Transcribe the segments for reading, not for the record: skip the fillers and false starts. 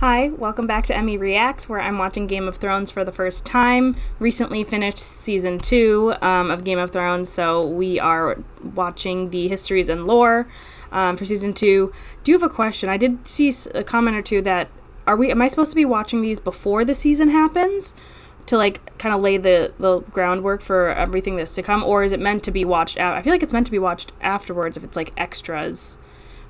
Hi, welcome back to Emmy Reacts, where I'm watching Game of Thrones for the first time. Recently finished Season 2 of Game of Thrones, so we are watching the Histories and Lore for Season 2. Do you have a question? I did see a comment or two that, am I supposed to be watching these before the season happens? To, kind of lay the groundwork for everything that's to come? Or is it meant to be watched out? I feel like it's meant to be watched afterwards if it's, extras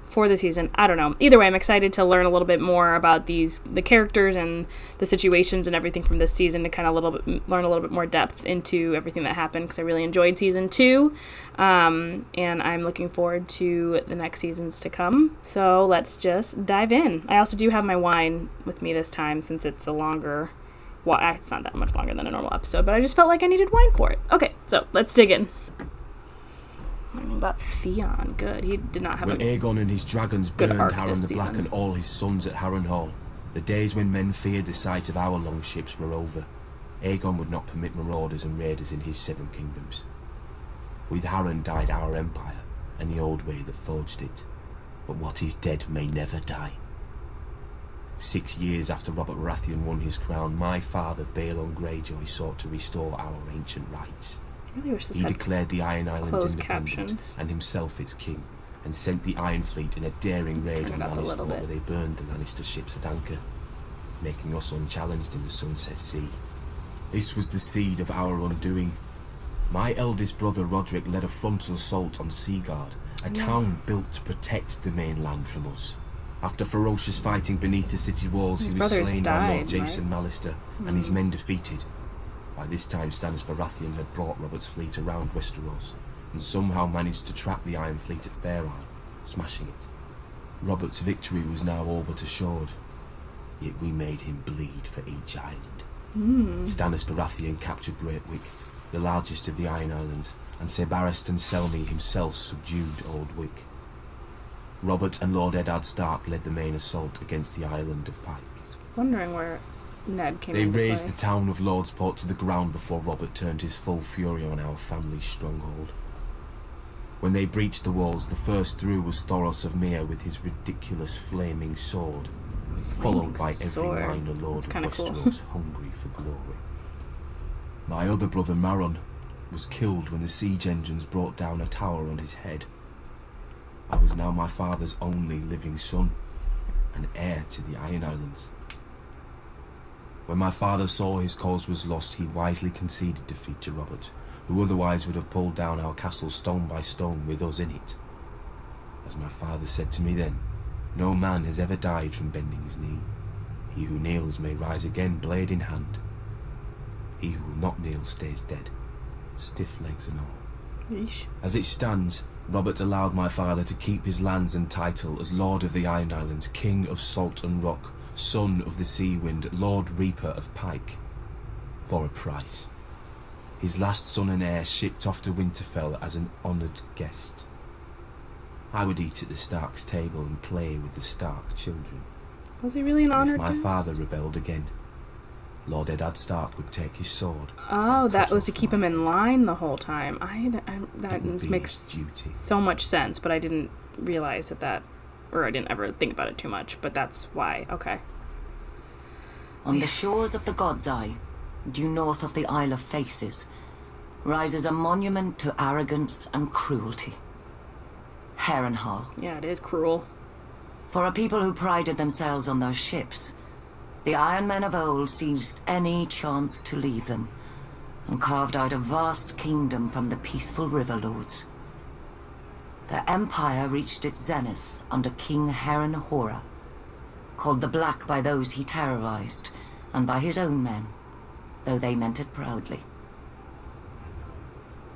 for the season. I don't know. Either way, I'm excited to learn a little bit more about the characters and the situations and everything from this season to kind of learn a little bit more depth into everything that happened, because I really enjoyed Season 2, and I'm looking forward to the next seasons to come. So let's just dive in. I also do have my wine with me this time, since it's a longer... Well, it's not that much longer than a normal episode, but I just felt like I needed wine for it. Okay, so let's dig in. Learning about Theon. Good. He did not have when Aegon and his dragons burned Harren the Black season. and all his sons at Harrenhal, the days when men feared the sight of our longships were over. Aegon would not permit marauders and raiders in his 7 kingdoms. With Harren died our empire, and the old way that forged it. But what is dead may never die. 6 years after Robert Baratheon won his crown, my father, Balon Greyjoy, sought to restore our ancient rights. He declared the Iron Islands independent and himself its king, and sent the Iron Fleet in a daring raid on Lannisport, where they burned the Lannister ships at anchor, making us unchallenged in the Sunset Sea. This was the seed of our undoing. My eldest brother Roderick led a frontal assault on Seaguard, a town built to protect the mainland from us. After ferocious fighting beneath the city walls, he was slain by Lord Jason Mallister and his men defeated. By this time, Stannis Baratheon had brought Robert's fleet around Westeros, and somehow managed to trap the Iron Fleet at Fair Isle, smashing it. Robert's victory was now all but assured, yet we made him bleed for each island. Stannis Baratheon captured Great Wick, the largest of the Iron Islands, and Ser Barristan Selmy himself subdued Old Wick. Robert and Lord Eddard Stark led the main assault against the island of Pike. I was wondering where Ned came They into razed play. the town of Lordsport to the ground before Robert turned his full fury on our family's stronghold. When they breached the walls, the first through was Thoros of Myr with his ridiculous flaming sword, followed by every minor lord of Westeros hungry for glory. My other brother Maron was killed when the siege engines brought down a tower on his head. I was now my father's only living son, and heir to the Iron Islands. When my father saw his cause was lost, he wisely conceded defeat to Robert, who otherwise would have pulled down our castle stone by stone with us in it. As my father said to me then, no man has ever died from bending his knee. He who kneels may rise again, blade in hand. He who will not kneel stays dead, stiff legs and all. Yeesh. As it stands, Robert allowed my father to keep his lands and title as Lord of the Iron Islands, King of Salt and Rock, Son of the Sea Wind, Lord Reaper of Pike, for a price. His last son and heir shipped off to Winterfell as an honoured guest. I would eat at the Stark's table and play with the Stark children. Was he really an honoured guest? If my father rebelled again, Lord Eddard Stark would take his sword. Oh, that was to keep him in line the whole time. That makes so much sense, but I didn't realize or I didn't ever think about it too much, but that's why. Okay. On the shores of the God's Eye, due north of the Isle of Faces, rises a monument to arrogance and cruelty. Harrenhal. Yeah, it is cruel. For a people who prided themselves on their ships, the Iron Men of old seized any chance to leave them, and carved out a vast kingdom from the peaceful river lords. The empire reached its zenith under King Harrenhal, called the Black by those he terrorized, and by his own men, though they meant it proudly.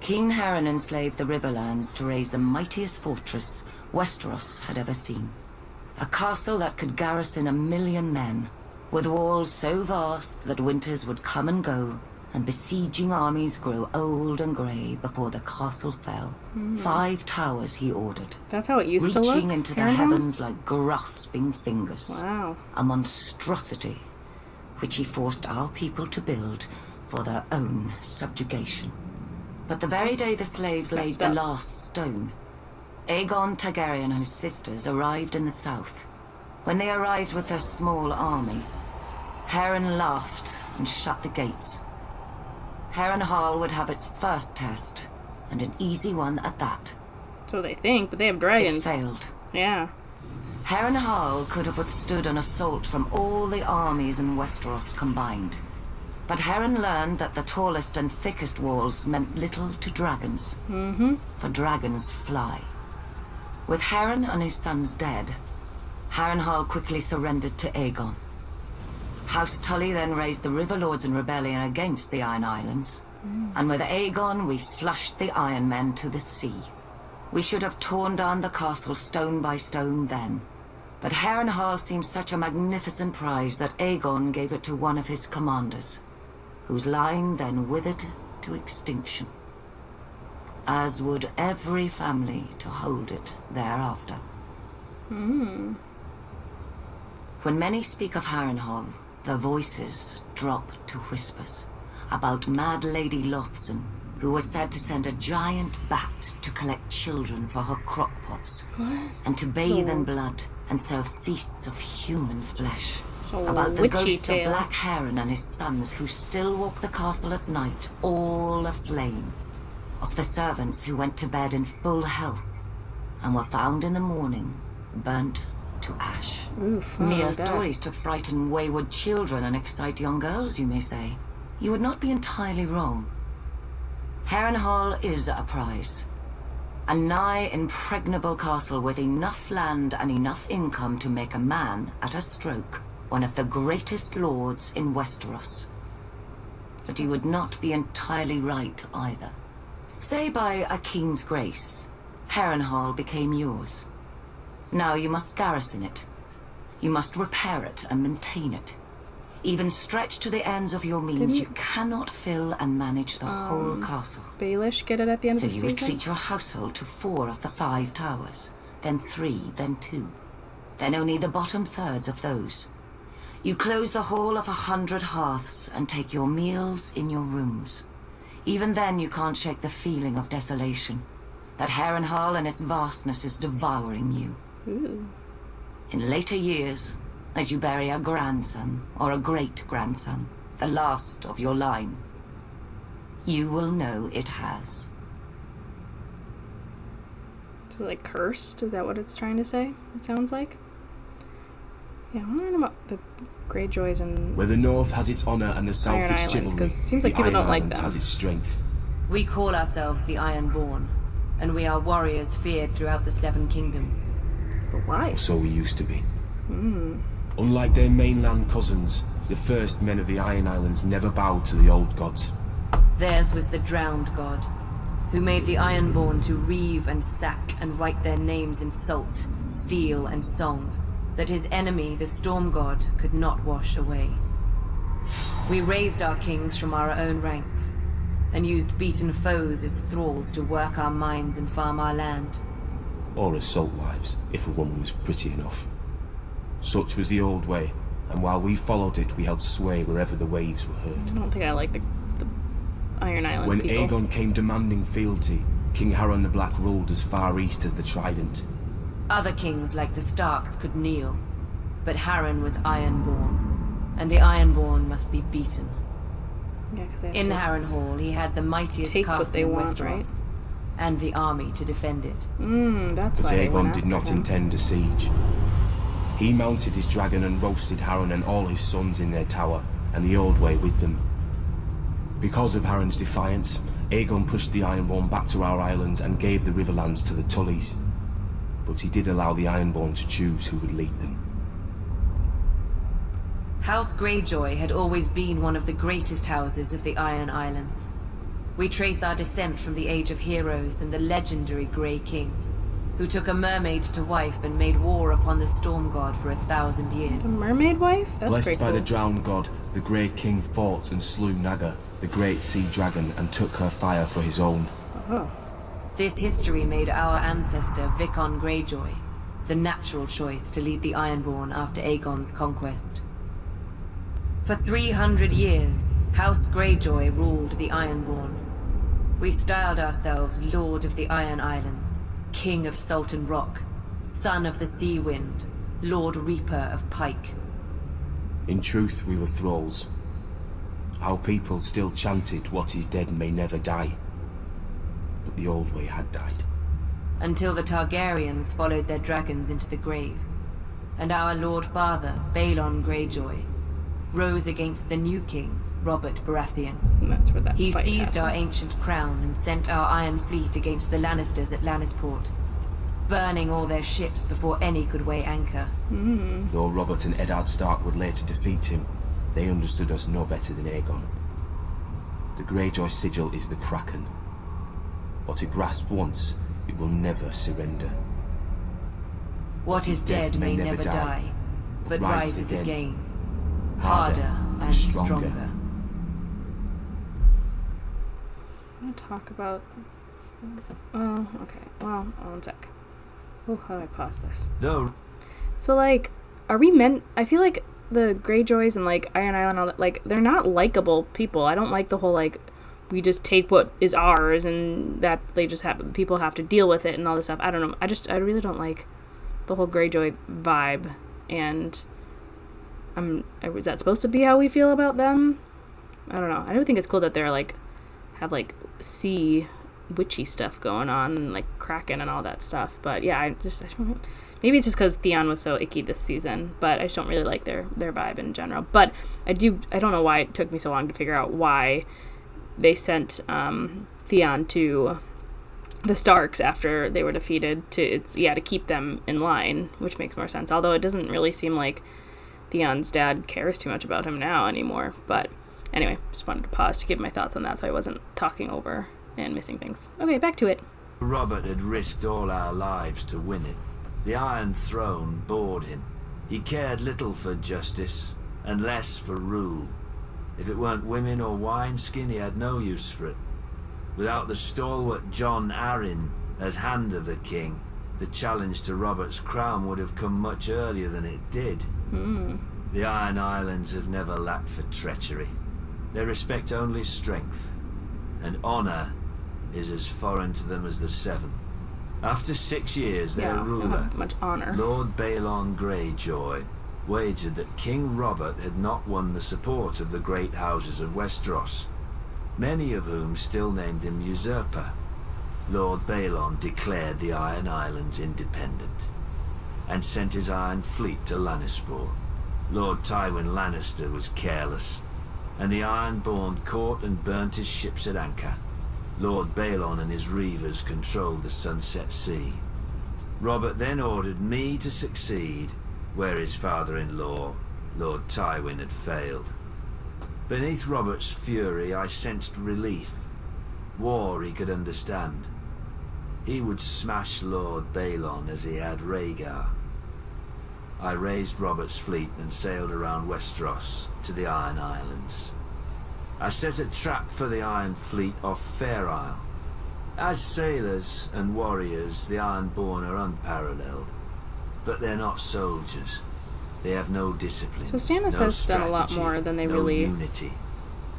King Harren enslaved the Riverlands to raise the mightiest fortress Westeros had ever seen. A castle that could garrison 1 million men, with walls so vast that winters would come and go, and besieging armies grow old and grey before the castle fell. 5 towers he ordered. That's how it used to look? Reaching into the heavens like grasping fingers. Wow. A monstrosity, which he forced our people to build for their own subjugation. But the very day the slaves laid the last stone, Aegon Targaryen and his sisters arrived in the south, When they arrived with their small army, Harren laughed and shut the gates. Harrenhal would have its first test, and an easy one at that. So they think, but they have It dragons. failed. Yeah. Harrenhal could have withstood an assault from all the armies in Westeros combined. But Harren learned that the tallest and thickest walls meant little to dragons. For dragons fly. With Harren and his sons dead, Harrenhal quickly surrendered to Aegon. House Tully then raised the River Lords in rebellion against the Iron Islands. And with Aegon, we flushed the Iron Men to the sea. We should have torn down the castle stone by stone then. But Harrenhal seemed such a magnificent prize that Aegon gave it to one of his commanders, whose line then withered to extinction. As would every family to hold it thereafter. When many speak of Harrenhal, their voices drop to whispers about Mad Lady Lothson, who was said to send a giant bat to collect children for her crockpots, and to bathe in blood and serve feasts of human flesh. About the ghosts of Black Harren and his sons who still walk the castle at night, all aflame. Of the servants who went to bed in full health and were found in the morning, burnt to ash. Mere stories to frighten wayward children and excite young girls, you may say. You would not be entirely wrong. Harrenhal is a prize. A nigh impregnable castle with enough land and enough income to make a man, at a stroke, one of the greatest lords in Westeros. But you would not be entirely right either. Say by a king's grace, Harrenhal became yours. Now you must garrison it. You must repair it and maintain it. Even stretched to the ends of your means, you cannot fill and manage the whole castle. Baelish get it at the end of the season? So you retreat your household to 4 of the 5 towers, then 3, then 2, then only the bottom thirds of those. You close the hall of 100 hearths and take your meals in your rooms. Even then you can't shake the feeling of desolation, that Harrenhal and its vastness is devouring you. In later years, as you bury a grandson or a great-grandson, the last of your line, you will know it has. So, like, cursed? Is that what it's trying to say? It sounds like? Yeah, I'm wondering about the Greyjoys and... Where the North has its honour and the South Iron its Islands, chivalry, 'cause it seems like the people Iron don't like Islands them. has its strength. We call ourselves the Ironborn, and we are warriors feared throughout the 7 kingdoms. But why? Or so we used to be. Unlike their mainland cousins, the first men of the Iron Islands never bowed to the old gods. Theirs was the drowned god, who made the Ironborn to reave and sack and write their names in salt, steel, and song, that his enemy, the storm god, could not wash away. We raised our kings from our own ranks, and used beaten foes as thralls to work our mines and farm our land. Or as salt wives, if a woman was pretty enough. Such was the old way, and while we followed it, we held sway wherever the waves were heard. I don't think I like the Iron Island When people. Aegon came demanding fealty, King Harren the Black ruled as far east as the Trident. Other kings like the Starks could kneel, but Harren was Ironborn, and the Ironborn must be beaten. Yeah, 'cause they have In to Harrenhal, he had the mightiest take what castle they in want, Westeros, right? and the army to defend it. That's But why they went Aegon did after not him. intend a siege. He mounted his dragon and roasted Harren and all his sons in their tower, and the old way with them. Because of Harren's defiance, Aegon pushed the Ironborn back to our islands and gave the Riverlands to the Tullys. But he did allow the Ironborn to choose who would lead them. House Greyjoy had always been one of the greatest houses of the Iron Islands. We trace our descent from the Age of Heroes and the legendary Grey King, who took a mermaid to wife and made war upon the Storm God for 1,000 years. A mermaid wife? That's Blessed pretty by cool. the drowned god, the Grey King fought and slew Naga, the great sea dragon, and took her fire for his own. Oh. This history made our ancestor Vicon Greyjoy the natural choice to lead the Ironborn after Aegon's conquest. For 300 years, House Greyjoy ruled the Ironborn. We styled ourselves Lord of the Iron Islands, King of Salt and Rock, Son of the Sea Wind, Lord Reaper of Pike. In truth, we were thralls. Our people still chanted, "What is dead may never die." But the old way had died. Until the Targaryens followed their dragons into the grave, and our Lord Father, Balon Greyjoy, rose against the new king, Robert Baratheon. And that's where that He fight seized our happened. ancient crown and sent our iron fleet against the Lannisters at Lannisport, burning all their ships before any could weigh anchor. Though Robert and Eddard Stark would later defeat him, they understood us no better than Aegon. The Greyjoy sigil is the Kraken. What it grasps once, it will never surrender. What is dead may never die, but rises again, harder and stronger. I'm gonna talk about. Oh, okay. Well, one sec. Oh, how do I pause this? Though So, like, are we meant? I feel like the Greyjoys and like Iron Island, all that, like, they're not likable people. I don't like the whole like we just take what is ours and that they just have people have to deal with it and all this stuff. I don't know. I really don't like the whole Greyjoy vibe. And is that supposed to be how we feel about them? I don't know. I don't think it's cool that they're like have sea witchy stuff going on and like Kraken and all that stuff. But yeah, maybe it's just because Theon was so icky this season, but I just don't really like their vibe in general. But I don't know why it took me so long to figure out why they sent Theon to the Starks after they were defeated to keep them in line, which makes more sense. Although it doesn't really seem like Theon's dad cares too much about him now anymore. But anyway, just wanted to pause to give my thoughts on that so I wasn't talking over and missing things. Okay, back to it. Robert had risked all our lives to win it. The Iron Throne bored him. He cared little for justice, and less for rule. If it weren't women or wineskin, he had no use for it. Without the stalwart Jon Arryn as Hand of the King, the challenge to Robert's crown would have come much earlier than it did. The Iron Islands have never lacked for treachery. They respect only strength, and honour is as foreign to them as the Seven. After 6 years, their They don't ruler, have much honor. Lord Balon Greyjoy, wagered that King Robert had not won the support of the great houses of Westeros, many of whom still named him usurper. Lord Balon declared the Iron Islands independent, and sent his iron fleet to Lannisport. Lord Tywin Lannister was careless, and the Ironborn caught and burnt his ships at anchor. Lord Balon and his reavers controlled the Sunset Sea. Robert then ordered me to succeed where his father-in-law, Lord Tywin, had failed. Beneath Robert's fury, I sensed relief. War he could understand. He would smash Lord Balon as he had Rhaegar. I raised Robert's fleet and sailed around Westeros to the Iron Islands. I set a trap for the Iron Fleet off Fair Isle. As sailors and warriors, the Ironborn are unparalleled. But they're not soldiers. They have no discipline. So Stannis no has done a lot strategy, more than they no really unity.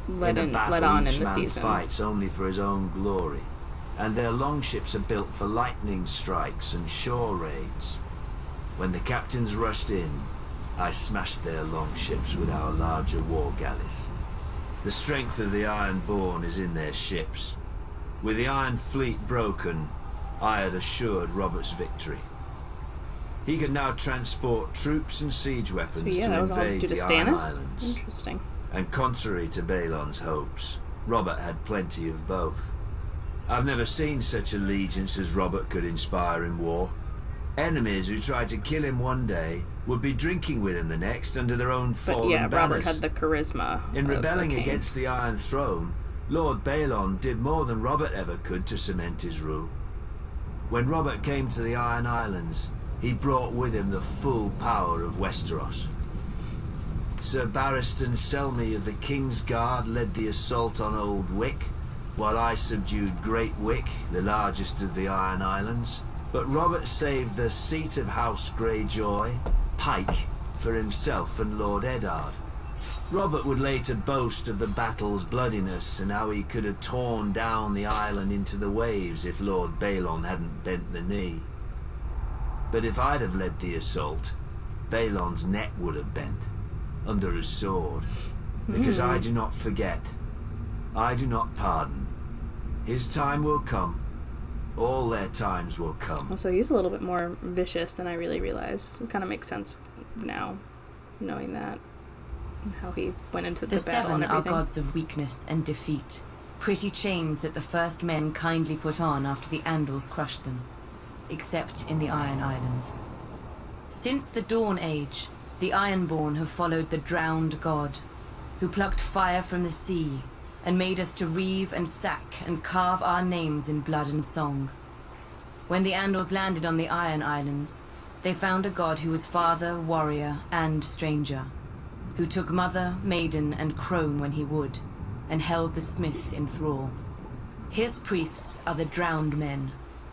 let In a battle, on each in the man season. fights only for his own glory, and their longships are built for lightning strikes and shore raids. When the captains rushed in, I smashed their longships with our larger war galleys. The strength of the Ironborn is in their ships. With the Iron Fleet broken, I had assured Robert's victory. He could now transport troops and siege weapons So yeah, that to was all invade due to the Iron Stannis? Islands. Interesting. And contrary to Balon's hopes, Robert had plenty of both. I've never seen such allegiance as Robert could inspire in war. Enemies who tried to kill him one day would be drinking with him the next under their own But fallen yeah, Robert banners. had the charisma. In of a rebelling king. against the Iron Throne, Lord Balon did more than Robert ever could to cement his rule. When Robert came to the Iron Islands, he brought with him the full power of Westeros. Sir Barristan Selmy of the King's Guard led the assault on Old Wick, while I subdued Great Wick, the largest of the Iron Islands. But Robert saved the seat of House Greyjoy, Pike, for himself and Lord Eddard. Robert would later boast of the battle's bloodiness and how he could have torn down the island into the waves if Lord Balon hadn't bent the knee. But if I'd have led the assault, Balon's neck would have bent under his sword. Because I do not forget. I do not pardon. His time will come. All their times will come. Oh, so he's a little bit more vicious than I really realized. It kind of makes sense now, knowing that. And how he went into the battle and Seven are everything. gods of weakness and defeat. Pretty chains that the first men kindly put on after the Andals crushed them. Except in the Iron Islands. Since the Dawn Age, the Ironborn have followed the drowned god, who plucked fire from the sea and made us to reave and sack and carve our names in blood and song. When the Andals landed on the Iron Islands, they found a god who was father, warrior, and stranger, who took mother, maiden, and crone when he would, and held the smith in thrall. His priests are the drowned men,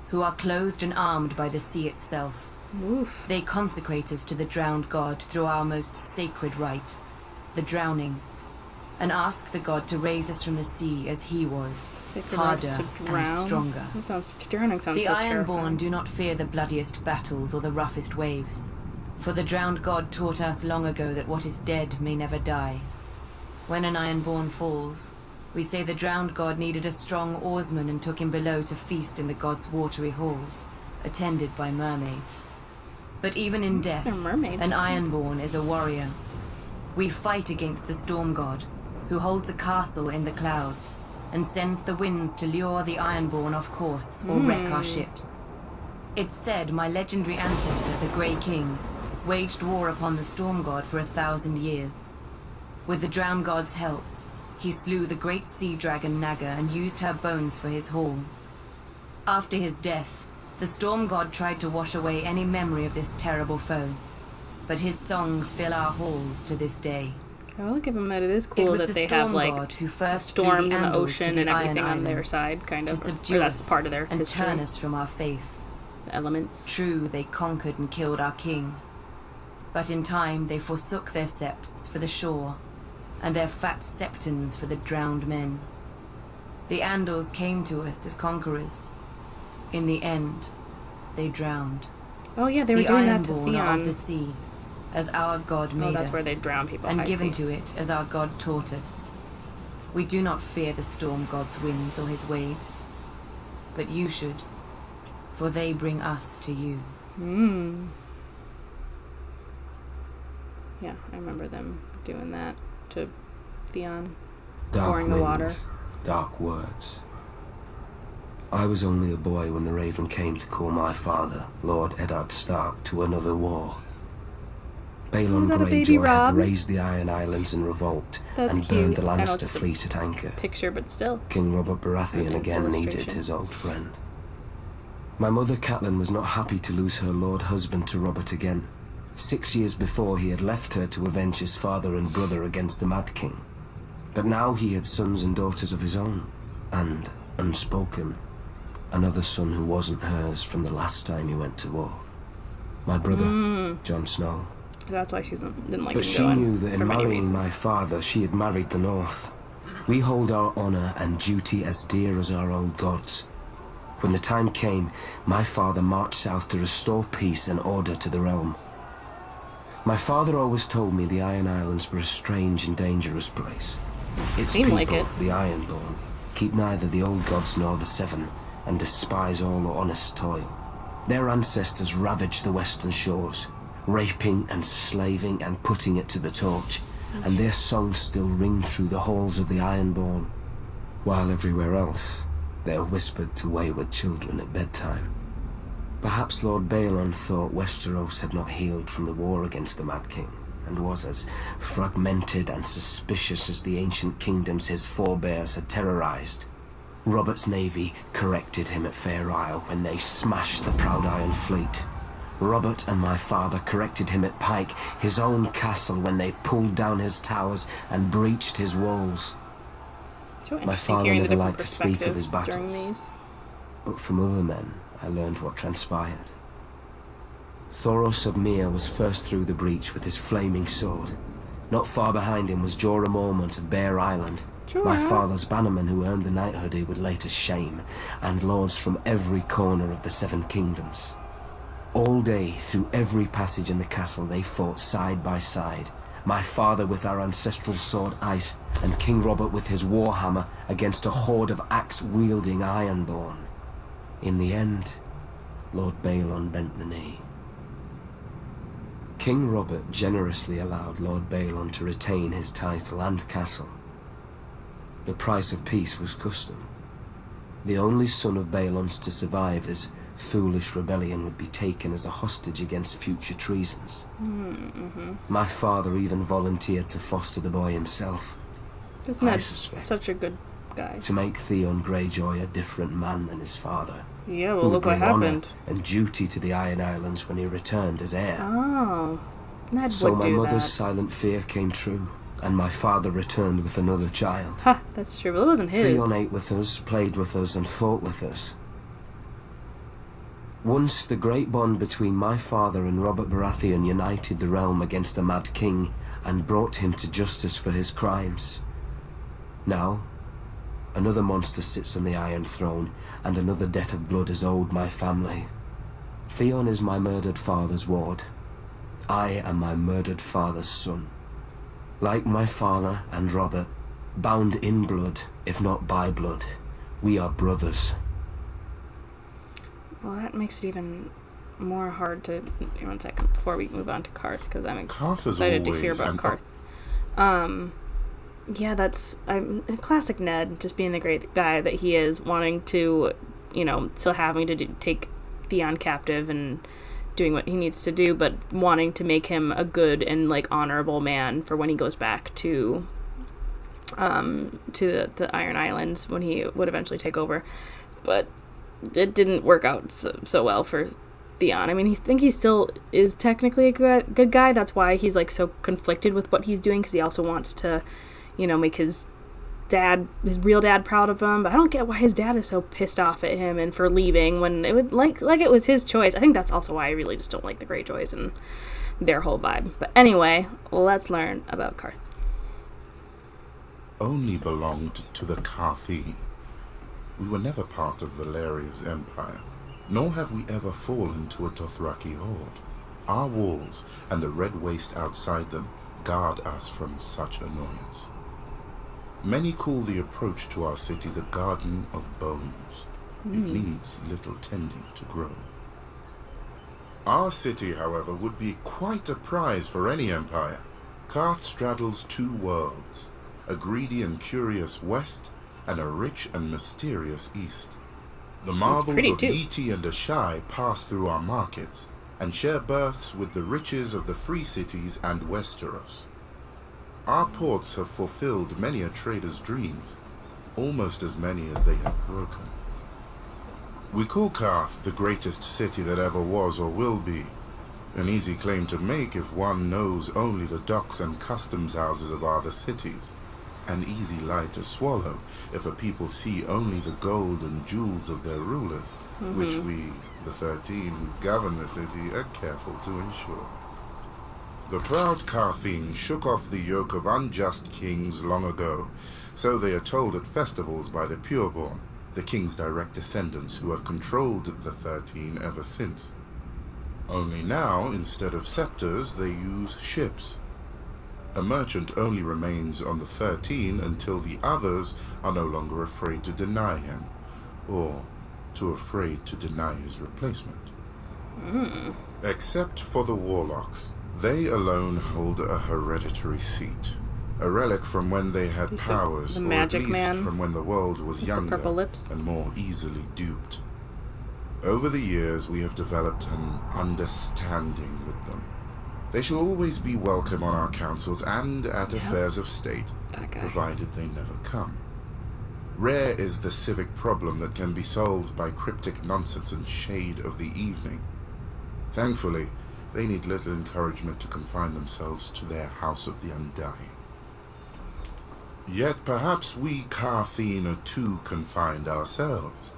who are clothed and armed by the sea itself. Oof. They consecrate us to the drowned god through our most sacred rite, the drowning, and ask the god to raise us from the sea as he was, Sacred harder right to drown. and stronger. Drowning sounds The so Ironborn terrifying. do not fear the bloodiest battles or the roughest waves, for the drowned god taught us long ago that what is dead may never die. When an Ironborn falls, we say the drowned god needed a strong oarsman and took him below to feast in the god's watery halls, attended by mermaids. But even in death, They're mermaids. an Ironborn is a warrior. We fight against the storm god, who holds a castle in the clouds, and sends the winds to lure the Ironborn off course or wreck our ships. It's said my legendary ancestor, the Grey King, waged war upon the storm god for 1,000 years. With the drowned god's help, he slew the great sea dragon Naga and used her bones for his hall. After his death, the storm god tried to wash away any memory of this terrible foe, but his songs fill our halls to this day. I'll give them that it is It cool was that the they have storm like god who the first storm blew the and the Andals to ocean the and everything Iron on their Islands side, kind to of. subdue Or that's us part of their and history. turn us from our faith. The elements. True, they conquered and killed our king, but in time they forsook their septs for the shore, and their fat septons for the drowned men. The Andals came to us as conquerors. In the end, they drowned. Oh yeah, they were The doing that to Ironborn are of the Theon. sea, as our god made Oh, that's us, where they drown people. and I given see. to it as our god taught us. We do not fear the storm god's winds or his waves, but you should, for they bring us to you. Yeah, I remember them doing that to Theon. Dark Pouring the water. winds, dark words. I was only a boy when the Raven came to call my father, Lord Eddard Stark, to another war. Balon Is that a baby Greyjoy had Rob? raised the Iron Islands in revolt That's and cute. burned the I know Lannister it's a fleet at anchor. Picture, but still. King Robert Baratheon Okay, again needed illustration. his old friend. My mother Catelyn was not happy to lose her lord husband to Robert again. 6 years before he had left her to avenge his father and brother against the Mad King. But now he had sons and daughters of his own, and, unspoken, another son who wasn't hers from the last time he went to war. My brother, Jon Snow. That's why she didn't like But him she going, knew that for in many marrying reasons. my father, she had married the North. We hold our honor and duty as dear as our own gods. When the time came, my father marched south to restore peace and order to the realm. My father always told me the Iron Islands were a strange and dangerous place. Its Seemed people, like it. the Ironborn, keep neither the old gods nor the Seven, and despise all honest toil. Their ancestors ravaged the western shores, raping and slaving and putting it to the torch, and their songs still ring through the halls of the Ironborn, while everywhere else they're whispered to wayward children at bedtime. Perhaps Lord Balon thought Westeros had not healed from the war against the Mad King, and was as fragmented and suspicious as the ancient kingdoms his forebears had terrorized. Robert's navy corrected him at Fair Isle when they smashed the proud Iron Fleet. Robert and my father corrected him at Pike, his own castle, when they pulled down his towers and breached his walls. So My interesting father hearing the never different liked to speak of his perspectives during battles. these. But from other men, I learned what transpired. Thoros of Myr was first through the breach with his flaming sword. Not far behind him was Jorah Mormont of Bear Island, my Jorah. father's bannerman who earned the knighthood he would later shame, and lords from every corner of the Seven Kingdoms. All day, through every passage in the castle, they fought side by side. My father with our ancestral sword Ice, and King Robert with his warhammer against a horde of axe-wielding Ironborn. In the end, Lord Balon bent the knee. King Robert generously allowed Lord Balon to retain his title and castle. The price of peace was custom. The only son of Balon's to survive his foolish rebellion would be taken as a hostage against future treasons. My father even volunteered to foster the boy himself. Isn't that such a good guy? To make Theon Greyjoy a different man than his father. Yeah, well, who look would what bring honor happened. and duty to the Iron Islands when he returned as heir. Oh, Ned So would my do mother's that. silent fear came true, and my father returned with another child. Ha, that's true, but it wasn't his. Theon ate with us, played with us, and fought with us. Once the great bond between my father and Robert Baratheon united the realm against a mad king and brought him to justice for his crimes. Now, another monster sits on the Iron Throne, and another debt of blood is owed my family. Theon is my murdered father's ward. I am my murdered father's son. Like my father and Robert, bound in blood, if not by blood, we are brothers. Well, that makes it even more hard to... One second, before we move on to Qarth, because I'm excited to hear about Qarth. Yeah, that's classic Ned, just being the great guy that he is, wanting to, still having to take Theon captive and doing what he needs to do, but wanting to make him a good and, honorable man for when he goes back to the Iron Islands, when he would eventually take over. But it didn't work out so well for Theon. I mean, he still is technically a good guy. That's why he's, so conflicted with what he's doing, because he also wants to, make his real dad proud of him. But I don't get why his dad is so pissed off at him and for leaving when it would, like it was his choice. I think that's also why I really just don't like the Greyjoys and their whole vibe. But anyway, let's learn about Qarth. Only belonged to the Qarthi. We were never part of Valeria's empire, nor have we ever fallen to a Dothraki horde. Our walls and the red waste outside them guard us from such annoyance. Many call the approach to our city the Garden of Bones. It needs little tending to grow. Our city, however, would be quite a prize for any empire. Qarth straddles two worlds, a greedy and curious west, and a rich and mysterious east. The marvels of Yeti and Ashai pass through our markets, and share berths with the riches of the free cities and Westeros. Our ports have fulfilled many a trader's dreams, almost as many as they have broken. We call Qarth the greatest city that ever was or will be, an easy claim to make if one knows only the docks and customs houses of other cities. An easy lie to swallow if a people see only the gold and jewels of their rulers, which we, the 13 who govern the city, are careful to ensure. The proud Qartheen shook off the yoke of unjust kings long ago, so they are told at festivals by the pureborn, the king's direct descendants who have controlled the 13 ever since. Only now, instead of scepters, they use ships. A merchant only remains on the 13 until the others are no longer afraid to deny him, or too afraid to deny his replacement. Except for the Warlocks. They alone hold a hereditary seat, a relic from when they had powers, the or magic at least man from when the world was with younger the purple lips. and more easily duped. Over the years, we have developed an understanding with them. They shall always be welcome on our councils and at affairs of state, provided they never come. Rare is the civic problem that can be solved by cryptic nonsense and shade of the evening. Thankfully, they need little encouragement to confine themselves to their House of the Undying. Yet perhaps we Qartheen are too confined ourselves.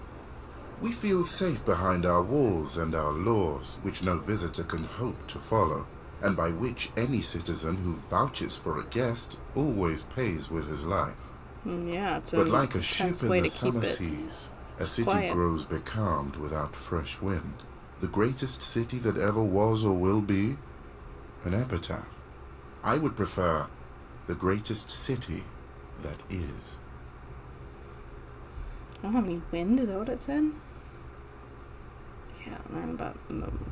We feel safe behind our walls and our laws, which no visitor can hope to follow, and by which any citizen who vouches for a guest always pays with his life. Yeah, it's But like a ship in way the to keep summer it seas, a city quiet. grows becalmed without fresh wind. The greatest city that ever was or will be? An epitaph. I would prefer the greatest city that is. I don't have any wind, is that what it said? Yeah, learn about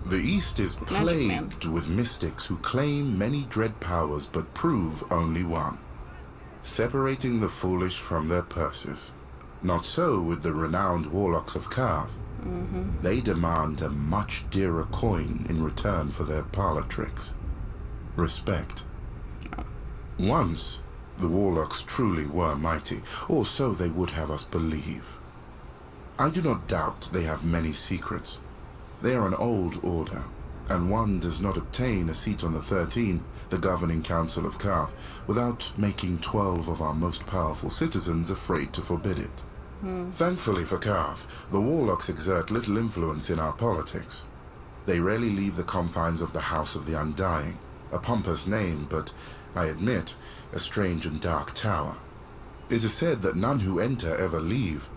The East is plagued with mystics who claim many dread powers but prove only one. Separating the foolish from their purses. Not so with the renowned Warlocks of Qarth. They demand a much dearer coin in return for their parlor tricks. Respect. Once, the Warlocks truly were mighty, or so they would have us believe. I do not doubt they have many secrets. They are an old order, and one does not obtain a seat on the 13, the governing council of Qarth, without making 12 of our most powerful citizens afraid to forbid it. Thankfully for Qarth, the Warlocks exert little influence in our politics. They rarely leave the confines of the House of the Undying, a pompous name, but, I admit, a strange and dark tower. It is said that none who enter ever leave.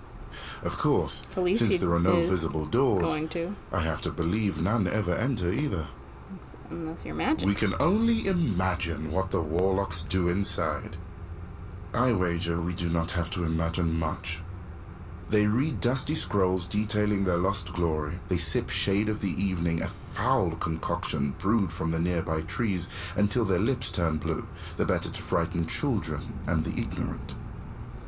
Of course, since there are no visible doors, I have to believe none ever enter either. Unless you're magic. We can only imagine what the Warlocks do inside. I wager we do not have to imagine much. They read dusty scrolls detailing their lost glory. They sip shade of the evening, a foul concoction brewed from the nearby trees, until their lips turn blue, the better to frighten children and the ignorant.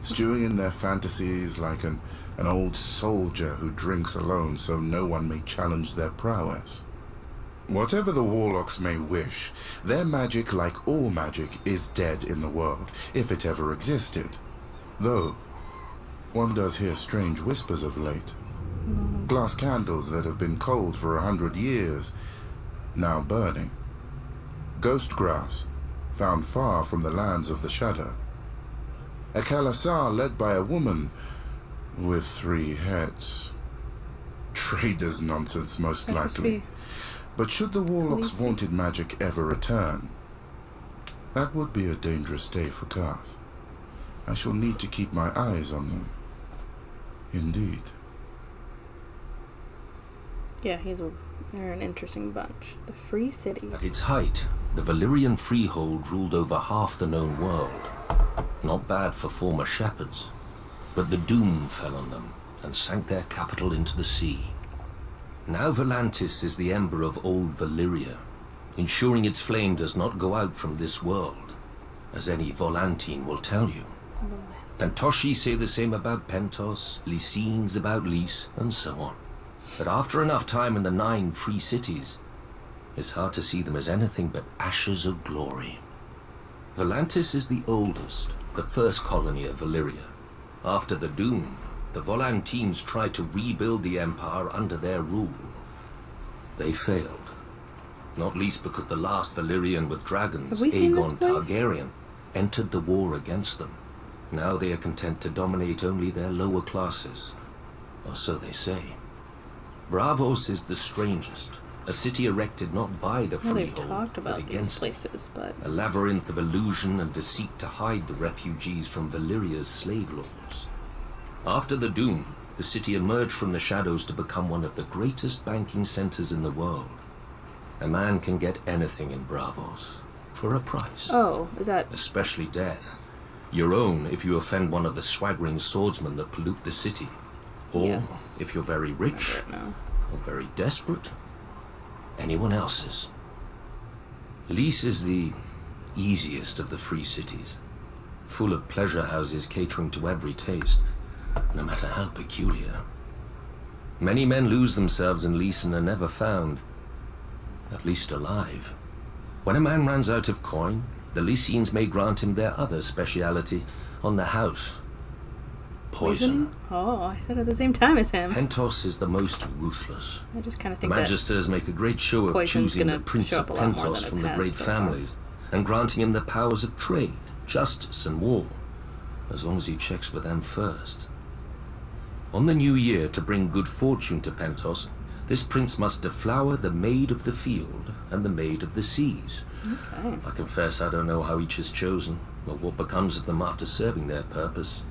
Stewing in their fantasies like an old soldier who drinks alone so no one may challenge their prowess. Whatever the Warlocks may wish, their magic, like all magic, is dead in the world, if it ever existed. Though, one does hear strange whispers of late. Glass candles that have been cold for 100 years, now burning. Ghost grass, found far from the lands of the shadow. A Khalasar led by a woman with 3 heads. Trader's nonsense, most likely. But should the Warlocks' vaunted magic ever return, that would be a dangerous day for Qarth. I shall need to keep my eyes on them. Indeed. Yeah, they're an interesting bunch. The Free Cities. At its height, the Valyrian freehold ruled over half the known world. Not bad for former shepherds, but the doom fell on them and sank their capital into the sea. Now Volantis is the ember of old Valyria, ensuring its flame does not go out from this world, as any Volantine will tell you. Pentoshi say the same about Pentos, Lycines about Lys, and so on. But after enough time in the 9 free cities, it's hard to see them as anything but ashes of glory. Volantis is the oldest, the first colony of Valyria. After the Doom, the Volantines tried to rebuild the empire under their rule. They failed, not least because the last Valyrian with dragons, Aegon Targaryen, entered the war against them. Now they are content to dominate only their lower classes, or so they say. Braavos is the strangest, a city erected not by the freehold, but against places, but a labyrinth of illusion and deceit to hide the refugees from Valyria's slave lords. After the Doom, the city emerged from the shadows to become one of the greatest banking centers in the world. A man can get anything in Braavos, for a price. Oh, is that... especially death. Your own if you offend one of the swaggering swordsmen that pollute the city. Or, if you're very rich, or very desperate, anyone else's. Lys is the easiest of the free cities, full of pleasure houses catering to every taste, no matter how peculiar. Many men lose themselves in Lys and are never found, at least alive. When a man runs out of coin, the Lycines may grant him their other speciality on the house. Poison. Oh, I said it at the same time as him. Pentos is the most ruthless. I just kind of think the Magisters make a great show of choosing the Prince of Pentos from the great families and granting him the powers of trade, justice, and war, as long as he checks with them first. On the new year, to bring good fortune to Pentos, this prince must deflower the Maid of the Field and the Maid of the Seas. Okay. I confess I don't know how each is chosen, or what becomes of them after serving their purpose.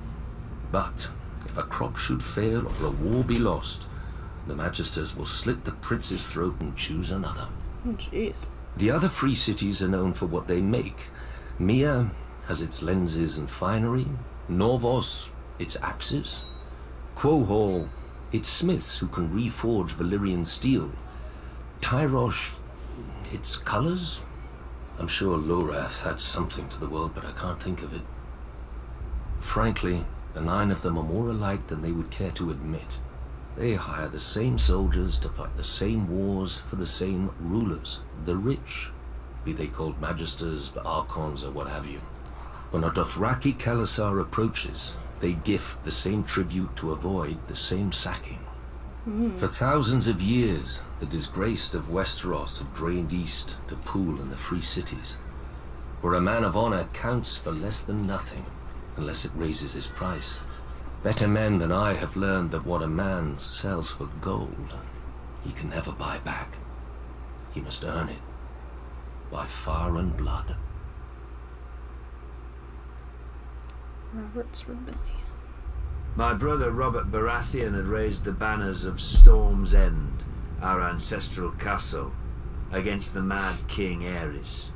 But if a crop should fail or a war be lost, the Magisters will slit the prince's throat and choose another. Oh, jeez. The other free cities are known for what they make. Mia has its lenses and finery. Norvos, its axes. Quohor, its smiths who can reforge Valyrian steel. Tyrosh, its colors. I'm sure Lorath adds something to the world, but I can't think of it. Frankly, the 9 of them are more alike than they would care to admit. They hire the same soldiers to fight the same wars for the same rulers, the rich, be they called Magisters, Archons, or what have you. When a Dothraki Khalasar approaches, they gift the same tribute to avoid the same sacking. For thousands of years, the disgraced of Westeros have drained east to pool in the free cities, where a man of honor counts for less than nothing, unless it raises his price. Better men than I have learned that what a man sells for gold, he can never buy back. He must earn it, by fire and blood. Robert's Rebellion. My brother Robert Baratheon had raised the banners of Storm's End, our ancestral castle, against the mad King Aerys.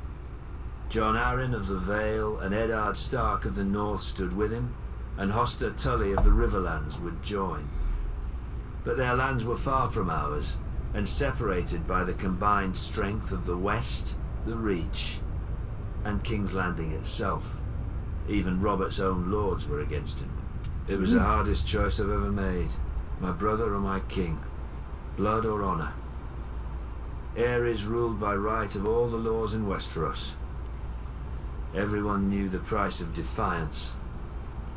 Jon Arryn of the Vale and Eddard Stark of the North stood with him, and Hoster Tully of the Riverlands would join. But their lands were far from ours, and separated by the combined strength of the West, the Reach, and King's Landing itself. Even Robert's own lords were against him. It was the hardest choice I've ever made. My brother or my king. Blood or honor. Aerys ruled by right of all the laws in Westeros. Everyone knew the price of defiance,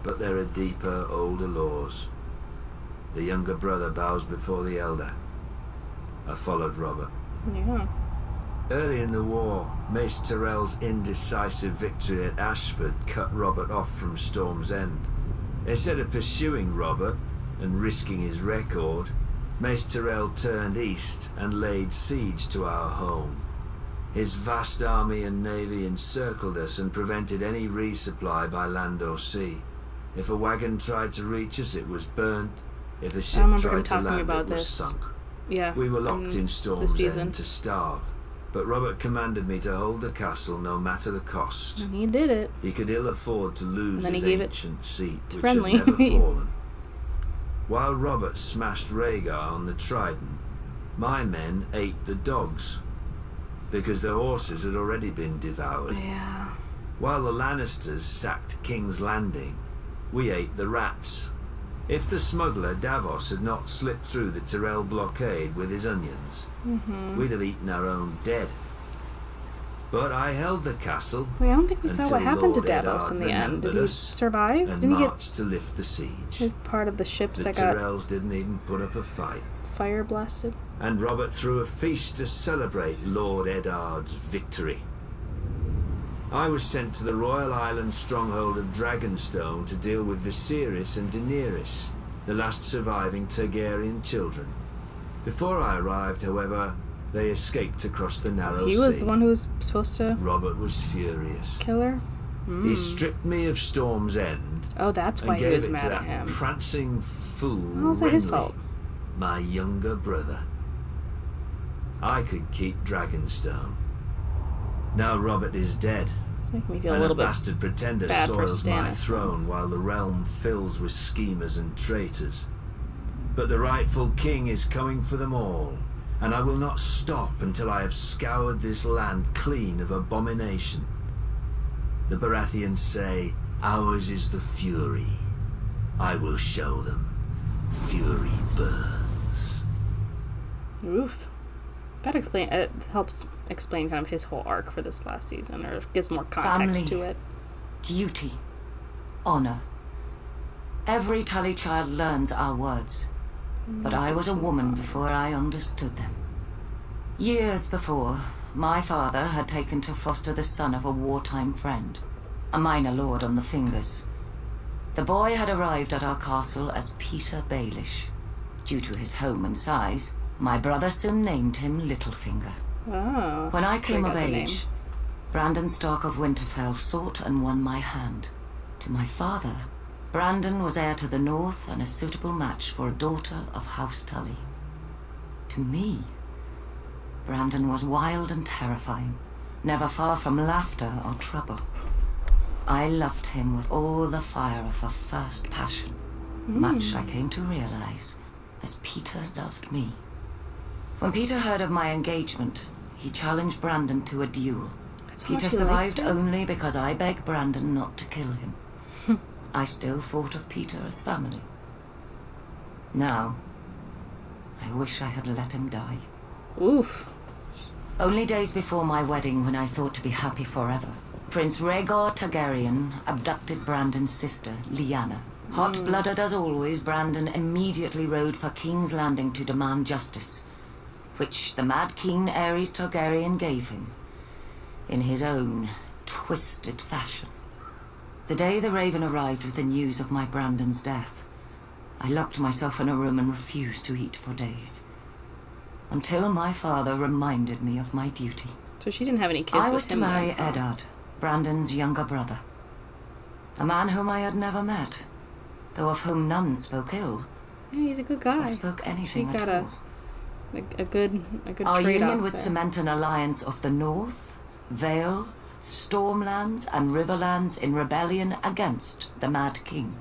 but there are deeper, older laws. The younger brother bows before the elder. I followed Robert. Yeah. Early in the war, Mace Tyrell's indecisive victory at Ashford cut Robert off from Storm's End. Instead of pursuing Robert and risking his record, Mace Tyrell turned east and laid siege to our home. His vast army and navy encircled us and prevented any resupply by land or sea. If a wagon tried to reach us, it was burnt. If a ship tried to land, it was sunk. Yeah. We were locked in Storm's End to starve. But Robert commanded me to hold the castle no matter the cost. And he did it. He could ill afford to lose his ancient seat, which friendly. had never fallen. While Robert smashed Rhaegar on the Trident, my men ate the dogs, because their horses had already been devoured. Yeah. While the Lannisters sacked King's Landing, we ate the rats. If the smuggler Davos had not slipped through the Tyrell blockade with his onions, we'd have eaten our own dead. But I held the castle. Wait, I don't think we saw until what happened to Lord Davos Eddard in the end. Did he us survive? and Didn't he marched to lift the siege. get part of the ships The that got Tyrells didn't even put up a fight. fire blasted? And Robert threw a feast to celebrate Lord Eddard's victory. I was sent to the royal island stronghold of Dragonstone to deal with Viserys and Daenerys, the last surviving Targaryen children. Before I arrived, however, they escaped across the narrow sea. He was the one who was supposed to Robert was furious. kill her? He stripped me of Storm's End Oh, that's why and he gave was it mad to at that him. prancing fool How was that his Renly, fault? my younger brother. I could keep Dragonstone. Now Robert is dead, It's making me feel a and little a bit bastard pretender bad for soils my Stannis. throne while the realm fills with schemers and traitors. But the rightful king is coming for them all, and I will not stop until I have scoured this land clean of abomination. The Baratheons say, ours is the fury. I will show them. Fury burns. Oof. That helps explain kind of his whole arc for this last season, or gives more context Family. to it. Duty. Honor. Every Tully child learns our words. But I was a woman before I understood them. Years before, my father had taken to foster the son of a wartime friend, a minor lord on the Fingers. The boy had arrived at our castle as Peter Baelish. Due to his home and size, my brother soon named him Littlefinger. Oh. When I came got of the name. age, Brandon Stark of Winterfell sought and won my hand. To my father, Brandon was heir to the north and a suitable match for a daughter of House Tully. To me, Brandon was wild and terrifying, never far from laughter or trouble. I loved him with all the fire of a first passion, much I came to realize, as Peter loved me. When Peter heard of my engagement, he challenged Brandon to a duel. Peter survived only because I begged Brandon not to kill him. I still thought of Peter as family. Now, I wish I had let him die. Oof. Only days before my wedding, when I thought to be happy forever, Prince Rhaegar Targaryen abducted Brandon's sister, Lyanna. Hot-blooded as always, Brandon immediately rode for King's Landing to demand justice, which the Mad King Aerys Targaryen gave him, in his own twisted fashion. The day the Raven arrived with the news of my Brandon's death, I locked myself in a room and refused to eat for days, until my father reminded me of my duty. So she didn't have any kids I with was to him marry then? Eddard, Brandon's younger brother. A man whom I had never met, though of whom none spoke ill. Yeah, he's a good guy. Or spoke anything She got at all. a good Our trade-off union would there. cement an alliance of the North, Vale, Stormlands, and Riverlands in rebellion against the Mad King.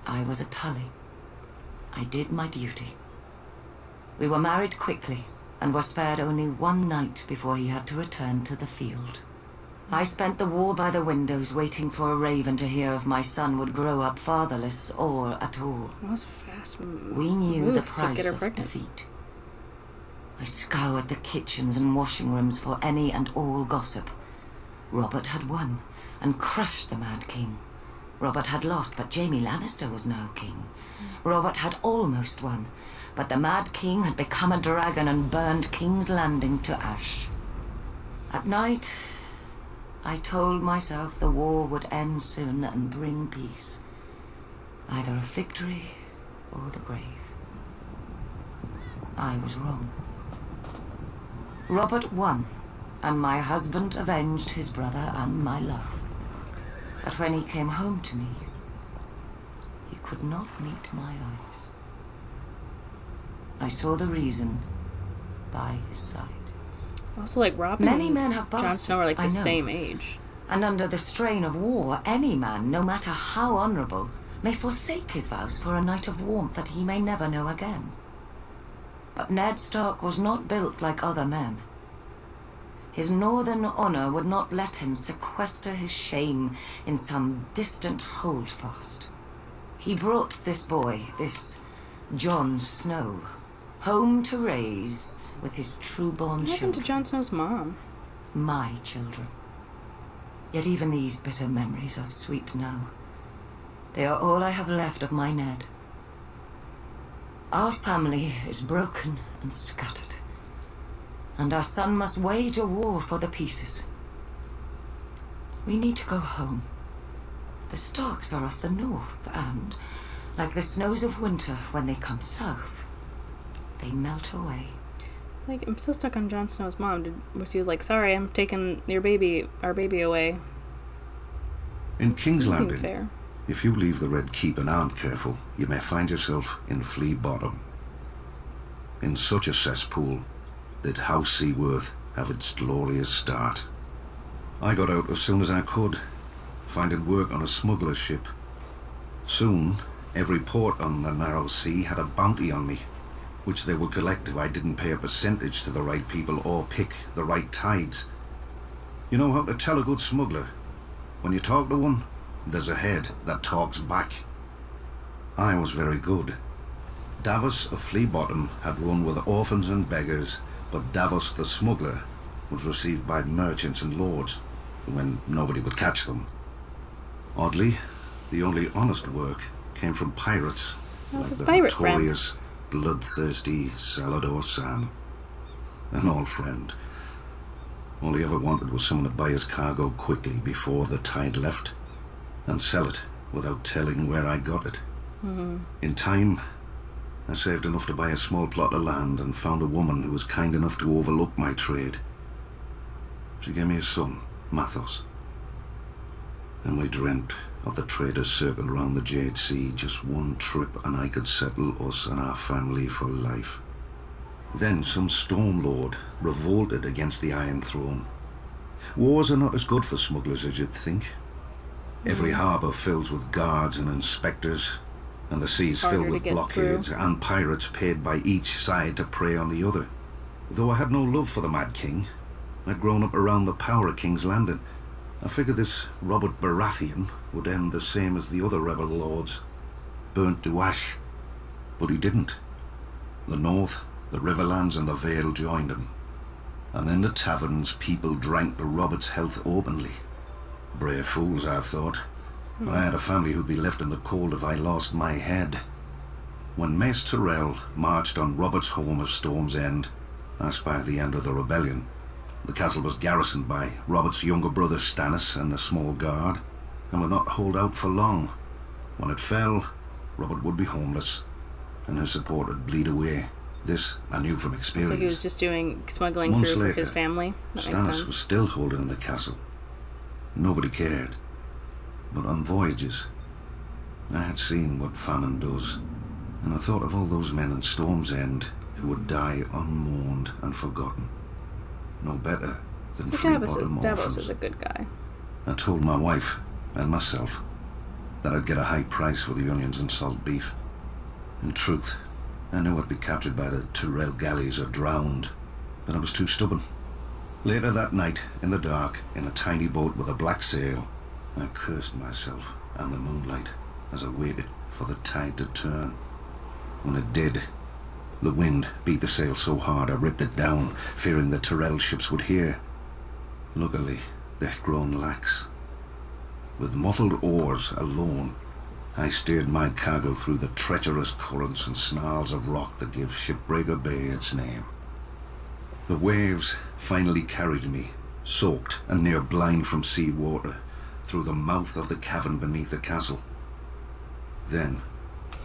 I was a Tully. I did my duty. We were married quickly, and were spared only one night before he had to return to the field. I spent the war by the windows, waiting for a raven to hear if my son would grow up fatherless or at all. Those fast We knew the moves to get price her of pregnant. defeat. I scoured the kitchens and washing rooms for any and all gossip. Robert had won and crushed the Mad King. Robert had lost, but Jaime Lannister was now king. Robert had almost won, but the Mad King had become a dragon and burned King's Landing to ash. At night, I told myself the war would end soon and bring peace. Either a victory or the grave. I was wrong. Robert won, and my husband avenged his brother and my love. But when he came home to me, he could not meet my eyes. I saw the reason by his side. Also, like, Robin Many men and have Jon bastards, Snow are like I the know. same age. And under the strain of war, any man, no matter how honourable, may forsake his vows for a night of warmth that he may never know again. But Ned Stark was not built like other men. His northern honour would not let him sequester his shame in some distant holdfast. He brought this boy, this Jon Snow, home to raise with his true-born What happened to children. Jon Snow's mom? My children. Yet even these bitter memories are sweet now. They are all I have left of my Ned. Our family is broken and scattered, and our son must wage a war for the pieces. We need to go home. The Starks are of the north, and, like the snows of winter when they come south, they melt away. Like, I'm still stuck on Jon Snow's mom. Was he like, sorry, I'm taking our baby away? In King's Seemed Landing, fair. if you leave the Red Keep and aren't careful, you may find yourself in Flea Bottom. In such a cesspool did House Seaworth have its glorious start. I got out as soon as I could, finding work on a smuggler's ship. Soon, every port on the narrow sea had a bounty on me, which they would collect if I didn't pay a percentage to the right people or pick the right tides. You know how to tell a good smuggler? When you talk to one, there's a head that talks back. I was very good. Davos of Flea Bottom had run with orphans and beggars, but Davos the smuggler was received by merchants and lords when nobody would catch them. Oddly, the only honest work came from pirates, How's like his the pirate friend? notorious, bloodthirsty Salador Sam. An old friend. All he ever wanted was someone to buy his cargo quickly before the tide left, and sell it without telling where I got it. In time, I saved enough to buy a small plot of land and found a woman who was kind enough to overlook my trade. She gave me a son, Mathos. And we dreamt of the trader's circle around the Jade Sea, just one trip, and I could settle us and our family for life. Then some Stormlord revolted against the Iron Throne. Wars are not as good for smugglers as you'd think. Every harbour fills with guards and inspectors, and the seas filled with blockades and pirates paid by each side to prey on the other. Though I had no love for the Mad King, I'd grown up around the power of King's Landing. I figured this Robert Baratheon would end the same as the other rebel lords, burnt to ash. But he didn't. The North, the Riverlands and the Vale joined him. And in the taverns, people drank to Robert's health openly. Brave fools, I thought. But I had a family who'd be left in the cold if I lost my head. When Mace Tyrell marched on Robert's home of Storm's End, I spied the end of the rebellion. The castle was garrisoned by Robert's younger brother Stannis and a small guard, and would not hold out for long. When it fell, Robert would be homeless, and his support would bleed away. This I knew from experience. So he was just doing smuggling Months through later, for his family? That makes Stannis sense. was still holding the castle. Nobody cared. But on voyages, I had seen what famine does, and I thought of all those men in Storm's End who would die unmourned and forgotten. No better than So free-bottom Davos orphans. is a good guy. I told my wife and myself that I'd get a high price for the onions and salt beef. In truth, I knew I'd be captured by the Tyrell galleys or drowned, but I was too stubborn. Later that night, in the dark, in a tiny boat with a black sail, I cursed myself and the moonlight as I waited for the tide to turn. When it did, the wind beat the sail so hard I ripped it down, fearing the Tyrell ships would hear. Luckily, they'd grown lax. With muffled oars alone, I steered my cargo through the treacherous currents and snarls of rock that give Shipbreaker Bay its name. The waves finally carried me, soaked and near blind from sea water, through the mouth of the cavern beneath the castle. Then,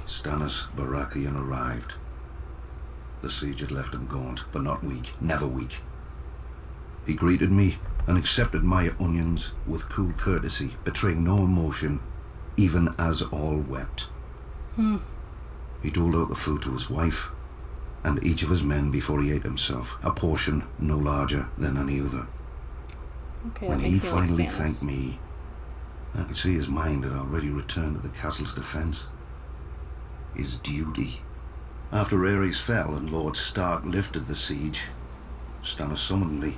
Stannis Baratheon arrived. The siege had left him gaunt, but not weak, never weak. He greeted me and accepted my onions with cool courtesy, betraying no emotion, even as all wept. He doled out the food to his wife and each of his men before he ate himself, a portion no larger than any other. Okay, When that he makes me like finally Stannis. thanked me, I could see his mind had already returned to the castle's defense. His duty. After Aerys fell and Lord Stark lifted the siege, Stannis summoned me.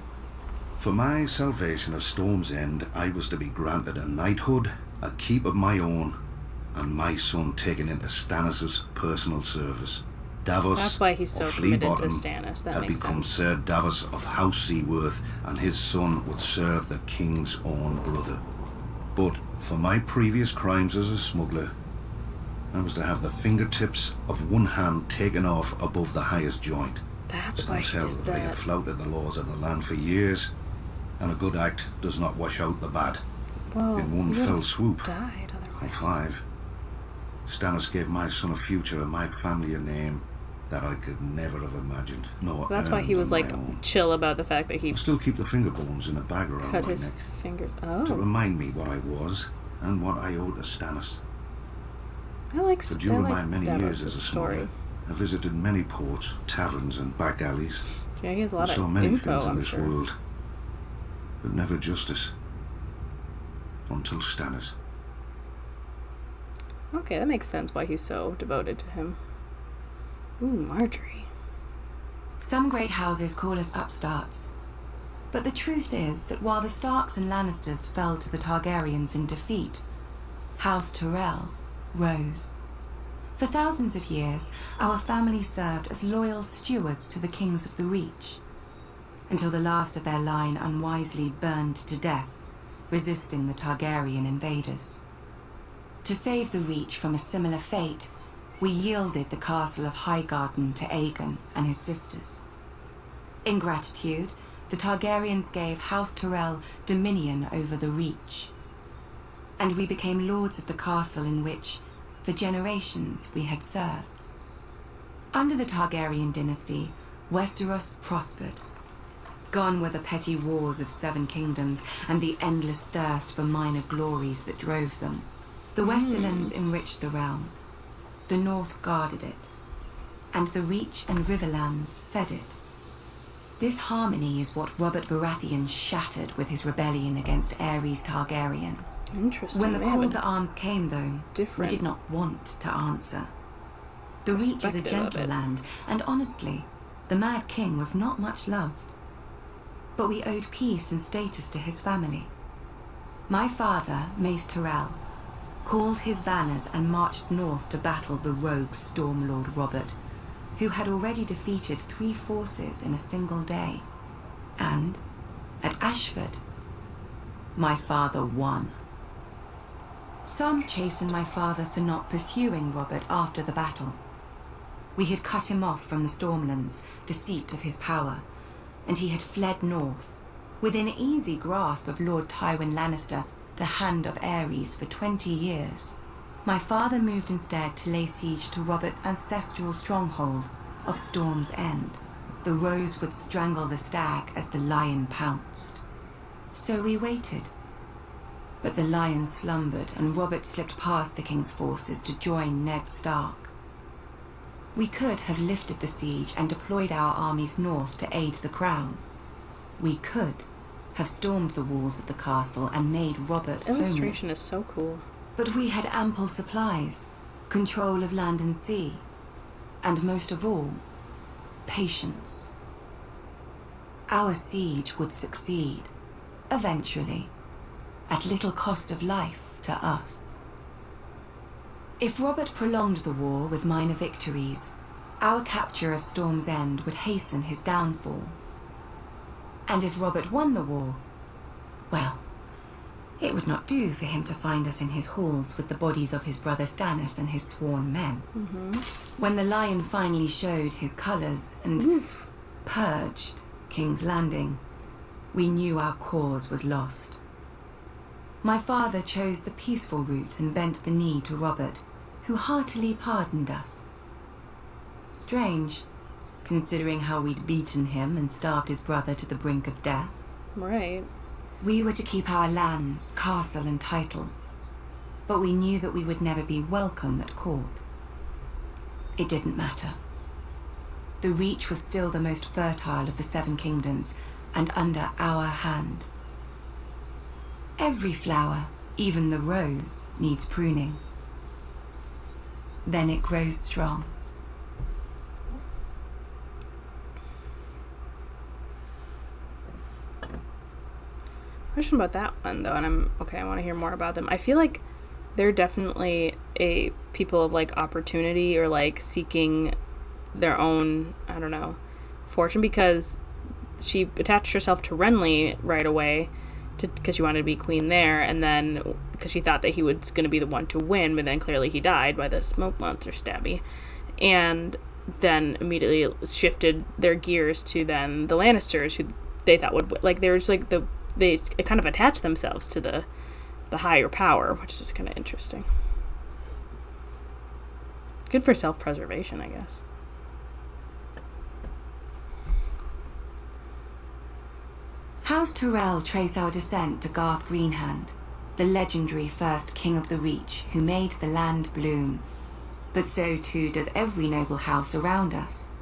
For my salvation of Storm's End, I was to be granted a knighthood, a keep of my own, and my son taken into Stannis' personal service. Davos That's why he's so of committed to Fleabottom Stannis. That had makes become sense. Sir Davos of House Seaworth, and his son would serve the king's own brother. But for my previous crimes as a smuggler, I was to have the fingertips of one hand taken off above the highest joint. That's why he held did that I had that. flouted the laws of the land for years, and a good act does not wash out the bad. Whoa, In one he would've fell swoop, died or otherwise. 5, Stannis gave my son a future and my family a name that I could never have imagined. No, So that's why he was like chill about the fact that he I still keep the finger bones in a bag around cut my his neck fingers. to Oh, remind me what I was and what I owed to Stannis. I like But I during my like many years Davos' as a story. smuggler, I visited many ports, taverns and back alleys. Yeah, he has a I lot saw of many info, things in I'm this sure. world, but never justice. Until Stannis. Okay, that makes sense why he's so devoted to him. Ooh, Marjorie. Some great houses call us upstarts. But the truth is that while the Starks and Lannisters fell to the Targaryens in defeat, House Tyrell rose. For thousands of years, our family served as loyal stewards to the kings of the Reach, until the last of their line unwisely burned to death, resisting the Targaryen invaders. To save the Reach from a similar fate, we yielded the castle of Highgarden to Aegon and his sisters. In gratitude, the Targaryens gave House Tyrell dominion over the Reach, and we became lords of the castle in which, for generations, we had served. Under the Targaryen dynasty, Westeros prospered. Gone were the petty wars of 7 kingdoms and the endless thirst for minor glories that drove them. The Westerlands enriched the realm. The North guarded it. and the Reach and Riverlands fed it. This harmony is what Robert Baratheon shattered with his rebellion against Aerys Targaryen. Interesting. When the call to arms came, though, we did not want to answer. The Reach is a gentle land, and honestly, the Mad King was not much loved. But we owed peace and status to his family. My father, Mace Tyrell, called his banners and marched north to battle the rogue Stormlord Robert, who had already defeated 3 forces in a single day. And, at Ashford, my father won. Some chastened my father for not pursuing Robert after the battle. We had cut him off from the Stormlands, the seat of his power, and he had fled north, within easy grasp of Lord Tywin Lannister, the Hand of Aerys, for 20 years. My father moved instead to lay siege to Robert's ancestral stronghold of Storm's End. The rose would strangle the stag as the lion pounced. So we waited. But the lion slumbered, and Robert slipped past the king's forces to join Ned Stark. We could have lifted the siege and deployed our armies north to aid the crown. We could have stormed the walls of the castle and made Robert Illustration homeless. is so cool. But we had ample supplies, control of land and sea, and most of all, patience. Our siege would succeed, eventually, at little cost of life to us. If Robert prolonged the war with minor victories, our capture of Storm's End would hasten his downfall. And if Robert won the war, well, it would not do for him to find us in his halls with the bodies of his brother Stannis and his sworn men. When the lion finally showed his colours and purged King's Landing, we knew our cause was lost. My father chose the peaceful route and bent the knee to Robert, who heartily pardoned us. Strange, considering how we'd beaten him and starved his brother to the brink of death. Right. We were to keep our lands, castle and title, but we knew that we would never be welcome at court. It didn't matter. The Reach was still the most fertile of the 7 kingdoms, and under our hand. Every flower, even the rose, needs pruning. Then it grows strong. Question about that one though, and I want to hear more about them. I feel like they're definitely a people of like opportunity or like seeking their own, I don't know, fortune, because she attached herself to Renly right away because she wanted to be queen there, and then because she thought that he was going to be the one to win, but then clearly he died by the smoke monster stabby, and then immediately shifted their gears to then the Lannisters, who they thought would, like, they were just like they kind of attached themselves to the higher power, which is just kind of interesting. Good for self-preservation, I guess. House Tyrell trace our descent to Garth Greenhand, the legendary first king of the Reach who made the land bloom. But so too does every noble house around us.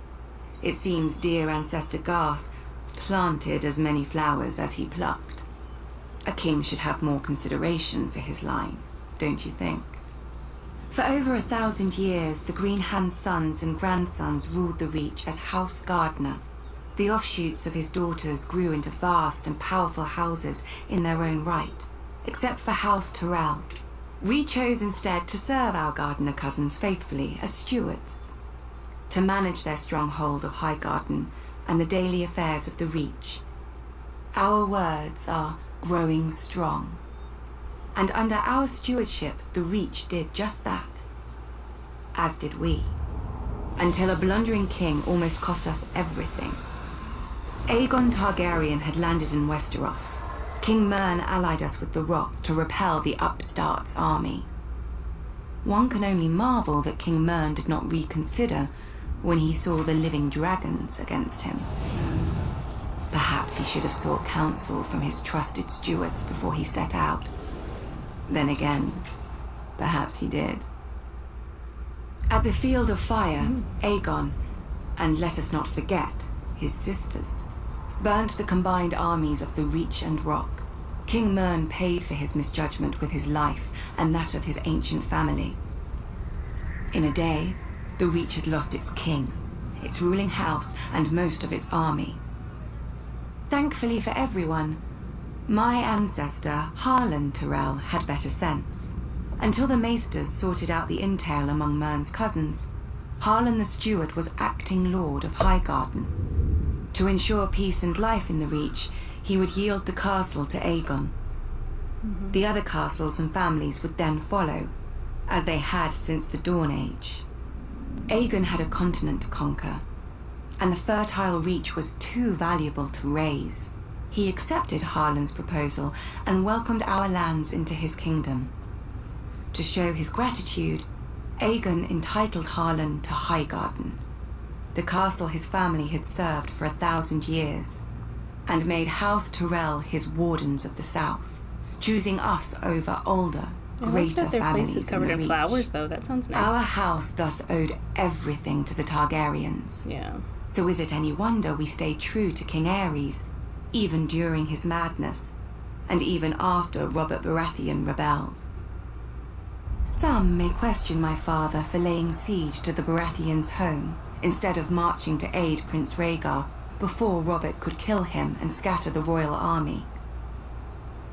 It seems dear ancestor Garth planted as many flowers as he plucked. A king should have more consideration for his line, don't you think? For over 1,000 years, the Greenhand sons and grandsons ruled the Reach as House Gardener. The offshoots of his daughters grew into vast and powerful houses in their own right, except for House Tyrell. We chose instead to serve our Gardener cousins faithfully as stewards, to manage their stronghold of Highgarden and the daily affairs of the Reach. Our words are growing strong, and under our stewardship the Reach did just that, as did we, until a blundering king almost cost us everything. Aegon Targaryen had landed in Westeros. King Mern allied us with the Rock to repel the upstart's army. One can only marvel that King Mern did not reconsider when he saw the living dragons against him. Perhaps he should have sought counsel from his trusted stewards before he set out. Then again, perhaps he did. At the Field of Fire, Aegon, and let us not forget, his sisters, burnt the combined armies of the Reach and Rock. King Mern paid for his misjudgment with his life and that of his ancient family. In a day, the Reach had lost its king, its ruling house, and most of its army. Thankfully for everyone, my ancestor, Harlan Tyrell, had better sense. Until the Maesters sorted out the entail among Mern's cousins, Harlan the Steward was acting Lord of Highgarden. To ensure peace and life in the Reach, he would yield the castle to Aegon. The other castles and families would then follow, as they had since the Dawn Age. Aegon had a continent to conquer, and the fertile Reach was too valuable to raze. He accepted Harlan's proposal and welcomed our lands into his kingdom. To show his gratitude, Aegon entitled Harlan to Highgarden, the castle his family had served for 1,000 years, and made House Tyrell his wardens of the south, choosing us over older, greater their families place is covered in the in Reach. flowers, though. That sounds nice. Our house thus owed everything to the Targaryens. Yeah. So is it any wonder we stayed true to King Aerys, even during his madness, and even after Robert Baratheon rebelled? Some may question my father for laying siege to the Baratheons' home, instead of marching to aid Prince Rhaegar before Robert could kill him and scatter the royal army.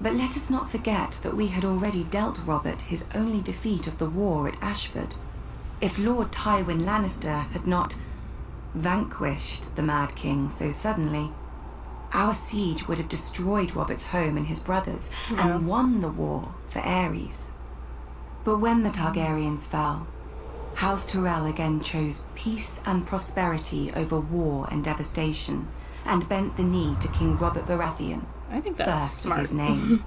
But let us not forget that we had already dealt Robert his only defeat of the war at Ashford. If Lord Tywin Lannister had not vanquished the Mad King so suddenly, our siege would have destroyed Robert's home and his brothers, and won the war for Aerys. But when the Targaryens fell, House Tyrell again chose peace and prosperity over war and devastation, and bent the knee to King Robert Baratheon, I think that's first smart. of his name.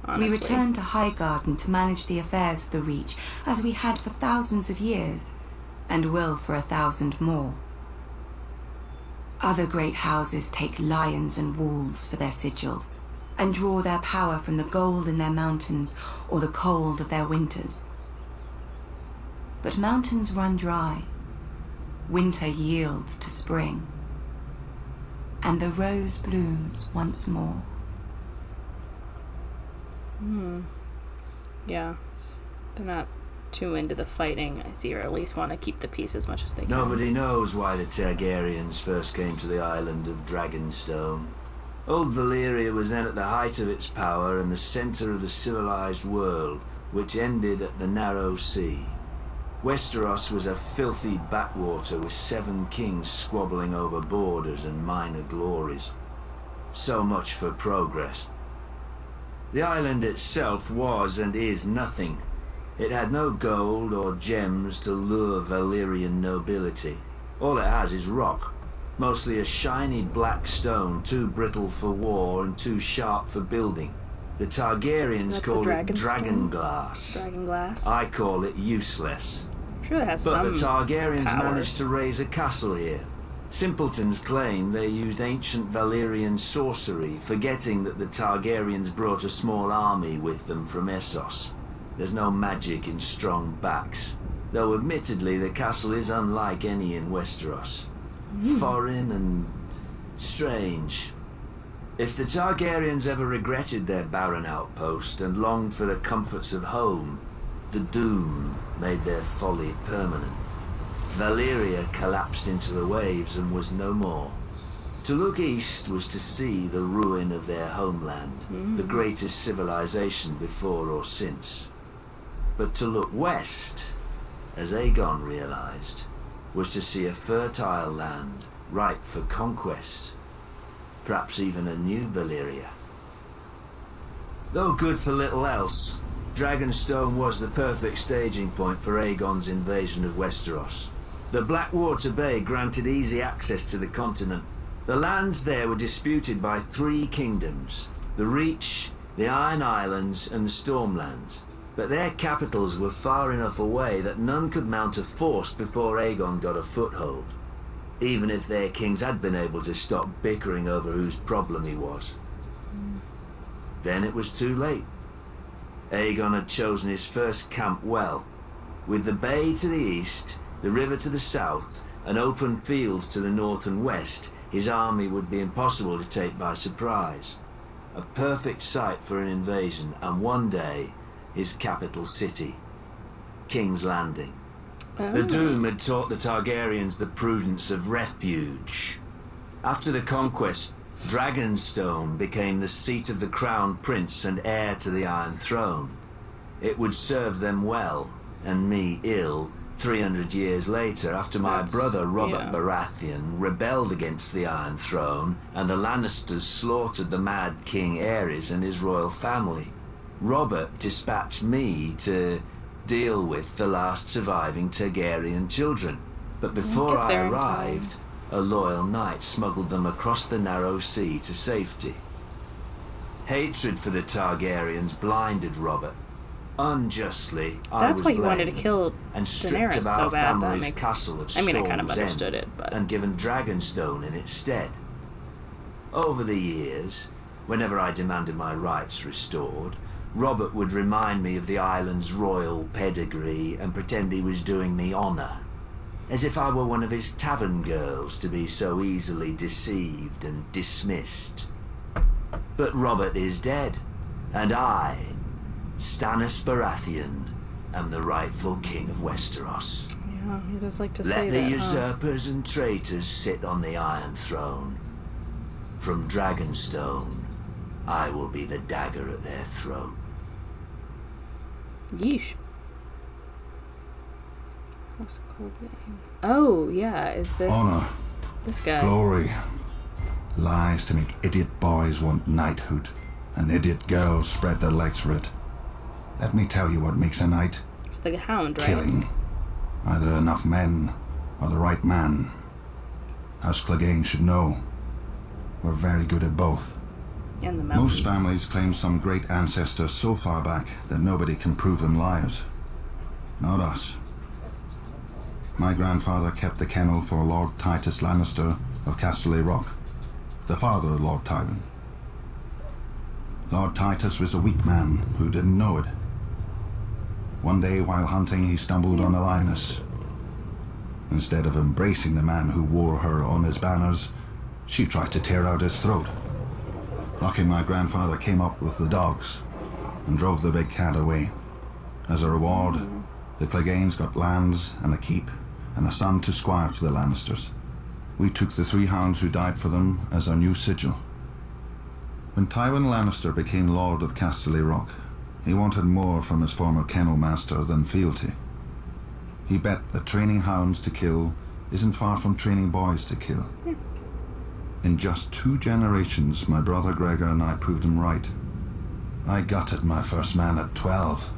Honestly. We returned to Highgarden to manage the affairs of the Reach, as we had for thousands of years, and will for 1,000 more. Other great houses take lions and wolves for their sigils, and draw their power from the gold in their mountains or the cold of their winters. But mountains run dry, winter yields to spring, and the rose blooms once more. Yeah. They're not too into the fighting, I see, or at least want to keep the peace as much as they can. Nobody knows why the Targaryens first came to the island of Dragonstone. Old Valyria was then at the height of its power and the centre of the civilized world, which ended at the Narrow Sea. Westeros was a filthy backwater with 7 kings squabbling over borders and minor glories. So much for progress. The island itself was and is nothing. It had no gold or gems to lure Valyrian nobility. All it has is rock, mostly a shiny black stone, too brittle for war and too sharp for building. The Targaryens call it dragonglass. Dragonglass. I call it useless. I'm sure it has But some the Targaryens powers. managed to raise a castle here. Simpletons claim they used ancient Valyrian sorcery, forgetting that the Targaryens brought a small army with them from Essos. There's no magic in strong backs, though admittedly the castle is unlike any in Westeros. Foreign and strange. If the Targaryens ever regretted their barren outpost and longed for the comforts of home, the doom made their folly permanent. Valyria collapsed into the waves and was no more. To look east was to see the ruin of their homeland, the greatest civilization before or since. But to look west, as Aegon realized, was to see a fertile land ripe for conquest, perhaps even a new Valyria. Though good for little else, Dragonstone was the perfect staging point for Aegon's invasion of Westeros. The Blackwater Bay granted easy access to the continent. The lands there were disputed by 3 kingdoms, the Reach, the Iron Islands and the Stormlands. But their capitals were far enough away that none could mount a force before Aegon got a foothold, even if their kings had been able to stop bickering over whose problem he was. Then it was too late. Aegon had chosen his first camp well. With the bay to the east, the river to the south, and open fields to the north and west, his army would be impossible to take by surprise. A perfect site for an invasion, and one day, his capital city, King's Landing. The Doom had taught the Targaryens the prudence of refuge. After the conquest, Dragonstone became the seat of the crown prince and heir to the Iron Throne. It would serve them well, and me ill, 300 years later, after my brother Robert Baratheon rebelled against the Iron Throne and the Lannisters slaughtered the Mad King Aerys and his royal family. Robert dispatched me to deal with the last surviving Targaryen children. But before I arrived, a loyal knight smuggled them across the narrow sea to safety. Hatred for the Targaryens blinded Robert. Unjustly, I was That's why you wanted to blamed kill and stripped Daenerys of so our bad. That family's makes... castle of I mean, I kind of Storm's understood End, it, but... and given Dragonstone in its stead. Over the years, whenever I demanded my rights restored, Robert would remind me of the island's royal pedigree and pretend he was doing me honour, as if I were one of his tavern girls to be so easily deceived and dismissed. But Robert is dead, and I, Stannis Baratheon, am the rightful king of Westeros. Yeah, he does like to say Let that, the usurpers and traitors sit on the Iron Throne. From Dragonstone, I will be the dagger at their throat. Yeesh. House Clegane. Oh, yeah, is this... Honor, this guy. glory, lies to make idiot boys want knighthood, and idiot girls spread their legs for it. Let me tell you what makes a knight. It's the Hound, right? Killing. Either enough men, or the right man. House Clegane should know. We're very good at both. And the mountain. Most families claim some great ancestor so far back that nobody can prove them liars. Not us. My grandfather kept the kennel for Lord Titus Lannister of Casterly Rock, the father of Lord Tywin. Lord Titus was a weak man who didn't know it. One day while hunting he stumbled on a lioness. Instead of embracing the man who wore her on his banners, she tried to tear out his throat. Lucky my grandfather came up with the dogs and drove the big cat away. As a reward, the Cleganes got lands and a keep and a son to squire for the Lannisters. We took the 3 hounds who died for them as our new sigil. When Tywin Lannister became Lord of Casterly Rock, he wanted more from his former kennel master than fealty. He bet that training hounds to kill isn't far from training boys to kill. In just 2 generations, my brother Gregor and I proved him right. I gutted my first man at 12.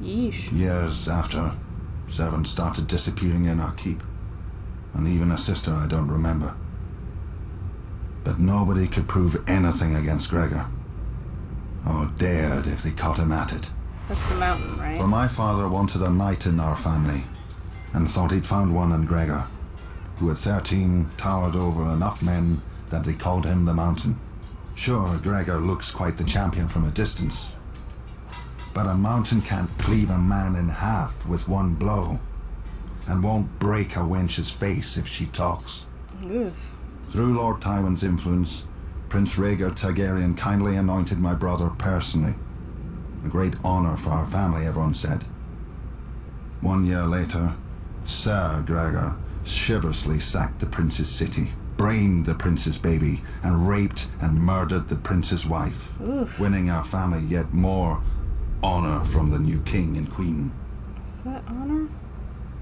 Yeesh. Years after, servants started disappearing in our keep, and even a sister I don't remember. But nobody could prove anything against Gregor, or dared if they caught him at it. That's the mountain, right? For my father wanted a knight in our family, and thought he'd found one in Gregor, who at 13 towered over enough men that they called him the Mountain. Sure, Gregor looks quite the champion from a distance, but a mountain can't cleave a man in half with one blow, and won't break a wench's face if she talks. Oof. Through Lord Tywin's influence, Prince Rhaegar Targaryen kindly anointed my brother personally. A great honor for our family, everyone said. 1 year later, Sir Gregor chivalrously sacked the prince's city, brained the prince's baby, and raped and murdered the prince's wife, winning our family yet more honor from the new king and queen. Is that honor?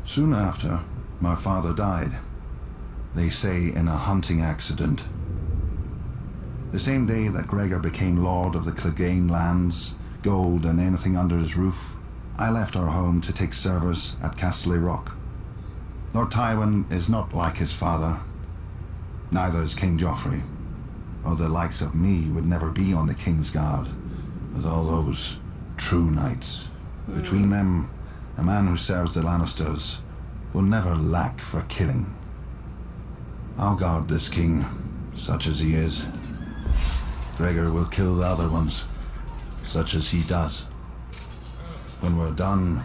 Soon after, my father died. They say in a hunting accident. The same day that Gregor became lord of the Clegane lands, gold and anything under his roof, I left our home to take service at Casterly Rock. Lord Tywin is not like his father. Neither is King Joffrey, or the likes of me would never be on the King's Guard, with all those true knights. Between them, a man who serves the Lannisters will never lack for killing. I'll guard this king, such as he is. Gregor will kill the other ones, such as he does. When we're done,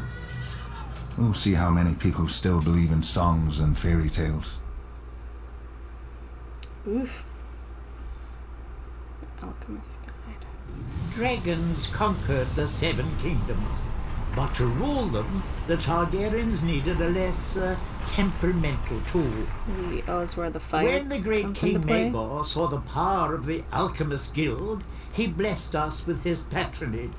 We'll see how many people still believe in songs and fairy tales. Oof. Alchemist Guide. Dragons conquered the Seven Kingdoms, but to rule them, the Targaryens needed a less temperamental tool. It's where the fire When the great comes King into play. Maegor saw the power of the Alchemists Guild, he blessed us with his patronage.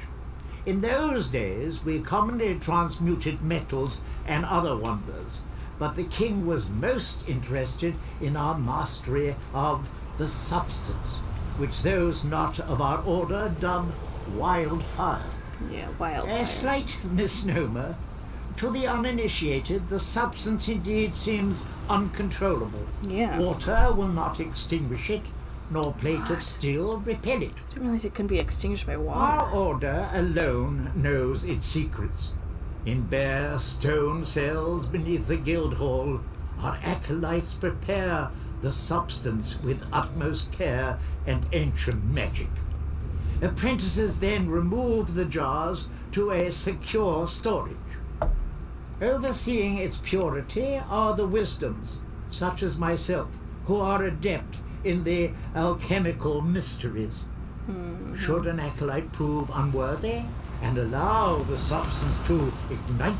In those days, we commonly transmuted metals and other wonders, but the king was most interested in our mastery of the substance, which those not of our order dubbed wildfire. Yeah, wildfire. A slight misnomer. To the uninitiated, the substance indeed seems uncontrollable. Yeah. Water will not extinguish it, nor plate of steel repel it. I didn't realize it couldn't be extinguished by water. Our order alone knows its secrets. In bare stone cells beneath the guild hall, our acolytes prepare the substance with utmost care and ancient magic. Apprentices then remove the jars to a secure storage. Overseeing its purity are the wisdoms, such as myself, who are adept in the alchemical mysteries. Should an acolyte prove unworthy and allow the substance to ignite,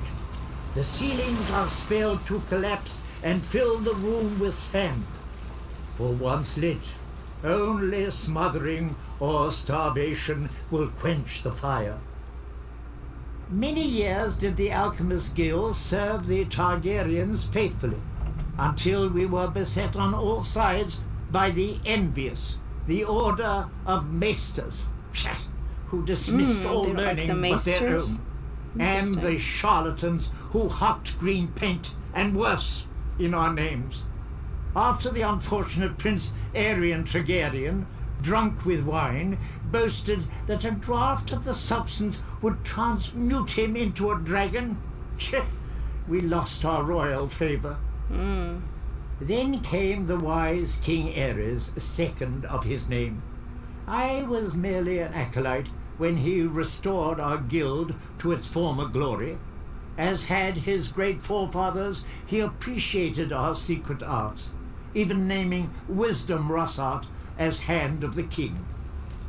the ceilings are spelled to collapse and fill the room with sand. For once lit, only smothering or starvation will quench the fire. Many years did the Alchemists Guild serve the Targaryens faithfully, until we were beset on all sides by the envious, the Order of Maesters, who dismissed all they don't like learning the but their Maesters? own, and the charlatans who hucked green paint and worse in our names. After the unfortunate Prince Aerion Targaryen, drunk with wine, boasted that a draught of the substance would transmute him into a dragon, we lost our royal favour. Then came the wise King Aerys, second of his name. I was merely an acolyte when he restored our guild to its former glory. As had his great forefathers, he appreciated our secret arts, even naming Wisdom Rossart as Hand of the King.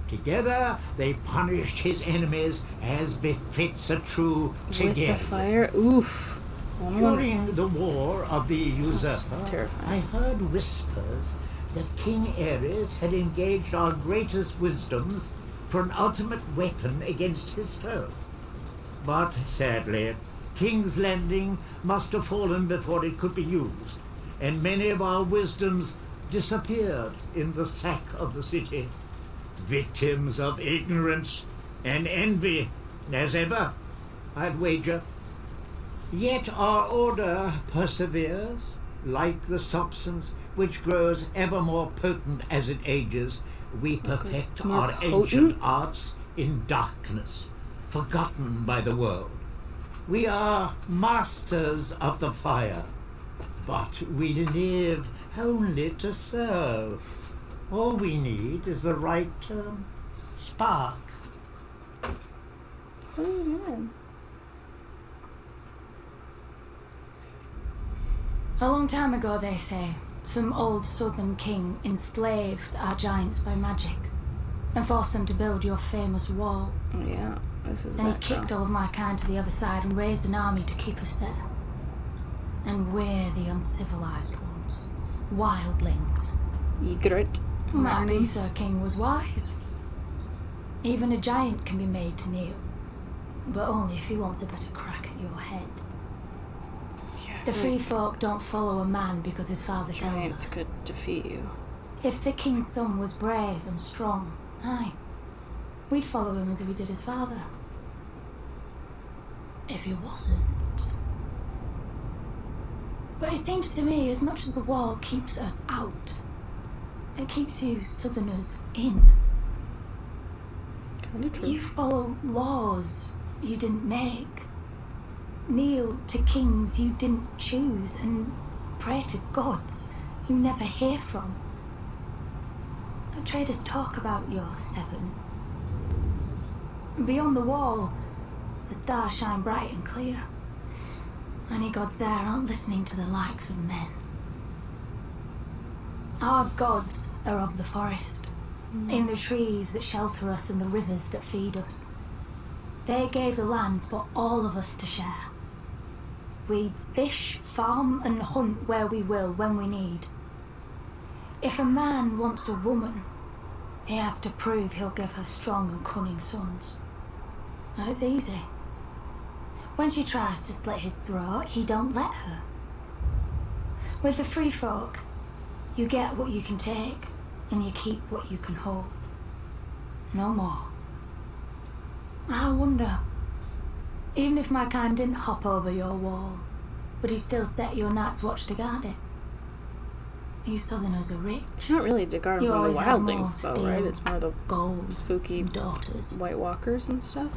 Together they punished his enemies as befits a true With the Targaryen. fire? Oof. During the War of the Usurper, terrifying. I heard whispers that King Aerys had engaged our greatest wisdoms for an ultimate weapon against his foe. But sadly, King's Landing must have fallen before it could be used, and many of our wisdoms disappeared in the sack of the city, victims of ignorance and envy, as ever, I'd wager. Yet our order perseveres, like the substance which grows ever more potent as it ages. We perfect more our potent? ancient arts in darkness, forgotten by the world. We are masters of the fire, but we live only to serve. All we need is the right spark. What are you doing? A long time ago, they say, some old southern king enslaved our giants by magic and forced them to build your famous wall. Yeah, this is Then he that kicked girl. all of my kind to the other side and raised an army to keep us there. And we're the uncivilized ones. Wildlings. Egret. Might be Sir King was wise. Even a giant can be made to kneel, but only if he wants a better crack at your head. The free folk don't follow a man because his father tells Giants us. could defeat you. If the king's son was brave and strong, aye, we'd follow him as we did his father. If he wasn't... But it seems to me, as much as the wall keeps us out, it keeps you southerners in. Kind of true. You follow laws you didn't make. Kneel to kings you didn't choose and pray to gods you never hear from. Traders talk about your seven. Beyond the wall, the stars shine bright and clear. Any gods there aren't listening to the likes of men. Our gods are of the forest, in the trees that shelter us and the rivers that feed us. They gave the land for all of us to share. We fish, farm, and hunt where we will, when we need. If a man wants a woman, he has to prove he'll give her strong and cunning sons. Now, it's easy. When she tries to slit his throat, he don't let her. With the free folk, you get what you can take, and you keep what you can hold. No more. I wonder, even if my kind didn't hop over your wall, but he still set your night's watch to guard it. You southerners are rich. It's not really to guard them from the wildlings, though, right? It's more the gold, spooky daughters, White Walkers and stuff.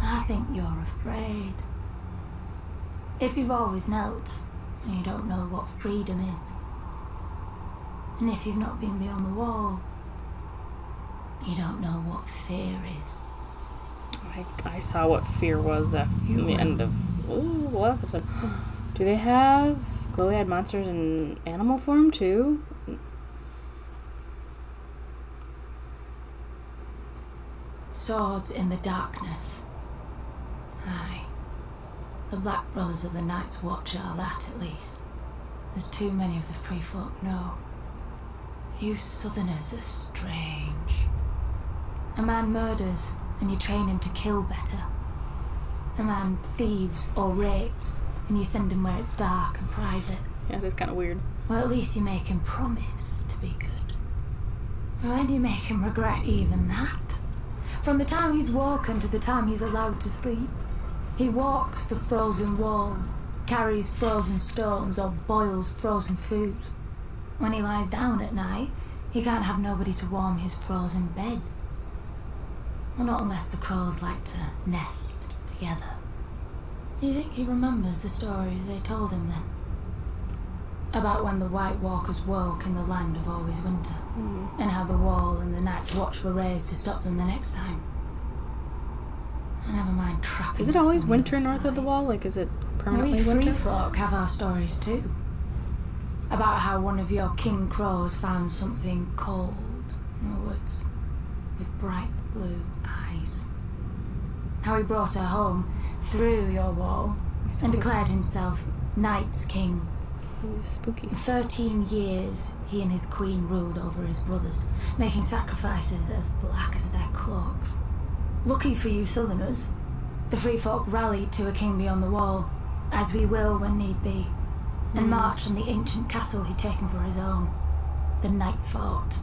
I think you're afraid. If you've always knelt, and you don't know what freedom is, and if you've not been beyond the wall, you don't know what fear is. I saw what fear was at the end of last episode. Do they have glowy-eyed monsters in animal form too? Swords in the darkness. Aye. The Black Brothers of the Night's Watch are that, at least. As too many of the free folk know. You southerners are strange. A man murders, and you train him to kill better. A man thieves or rapes, and you send him where it's dark and private. Yeah, it is kind of weird. Well, at least you make him promise to be good. Well, then you make him regret even that. From the time he's woken to the time he's allowed to sleep, he walks the frozen wall, carries frozen stones, or boils frozen food. When he lies down at night, he can't have nobody to warm his frozen bed. Well, not unless the crows like to nest together. Do you think he remembers the stories they told him then? About when the White Walkers woke in the land of always winter, and how the wall and the Night's Watch were raised to stop them the next time. Never mind trapping. Is it always winter north of the wall? Like, is it permanently winter? We free folk have our stories too. About how one of your king crows found something cold in the woods, with bright blue eyes. How he brought her home through your wall and declared himself Night's King. Spooky. 13 years he and his queen ruled over his brothers, making sacrifices as black as their cloaks. Lucky for you southerners, the free folk rallied to a king beyond the wall, as we will when need be, and marched on the ancient castle he'd taken for his own, the Night Fort.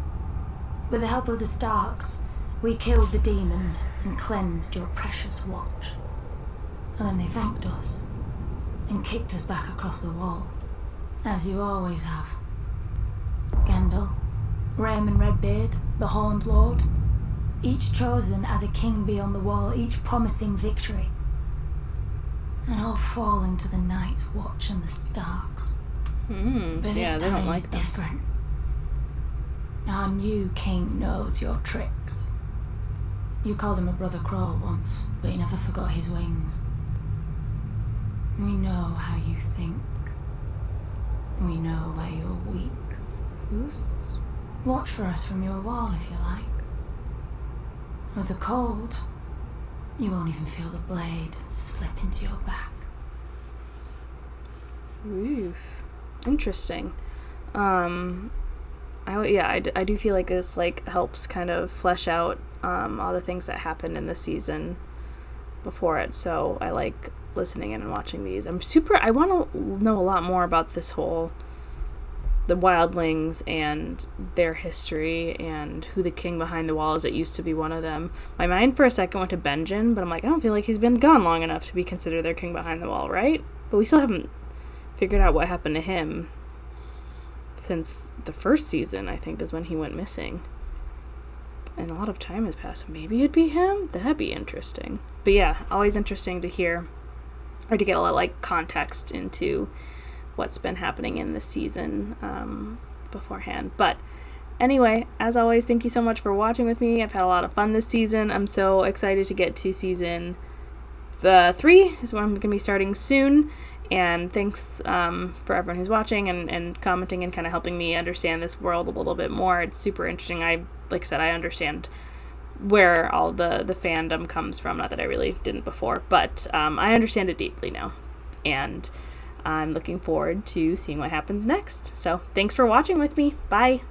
With the help of the Starks, we killed the demon and cleansed your precious watch. And then they thanked us, and kicked us back across the wall, as you always have. Gendel, Raymond Redbeard, the Horned Lord, each chosen as a king beyond the wall, each promising victory. And all falling to the Night's Watch and the Starks. But this time is different. Our new king knows your tricks. You called him a brother crow once, but you never forgot his wings. We know how you think. We know where you're weak. Watch for us from your wall if you like. With the cold, you won't even feel the blade slip into your back. Ooh, interesting. I do feel like this helps kind of flesh out all the things that happened in the season before it. So I like listening in and watching these. I want to know a lot more about the Wildlings and their history and who the king behind the wall is. It used to be one of them. My mind for a second went to Benjen, but I'm like, I don't feel like he's been gone long enough to be considered their king behind the wall, right? But we still haven't figured out what happened to him since the first season, I think, is when he went missing. And a lot of time has passed. Maybe it'd be him? That'd be interesting. But yeah, always interesting to hear or to get a lot of context into what's been happening in this season beforehand. But anyway, as always, thank you so much for watching with me. I've had a lot of fun this season. I'm so excited to get to season The 3 is what I'm going to be starting soon. And thanks for everyone who's watching and commenting and kind of helping me understand this world a little bit more. It's super interesting. Like I said, I understand where all the fandom comes from. Not that I really didn't before, but I understand it deeply now. And I'm looking forward to seeing what happens next. So thanks for watching with me. Bye.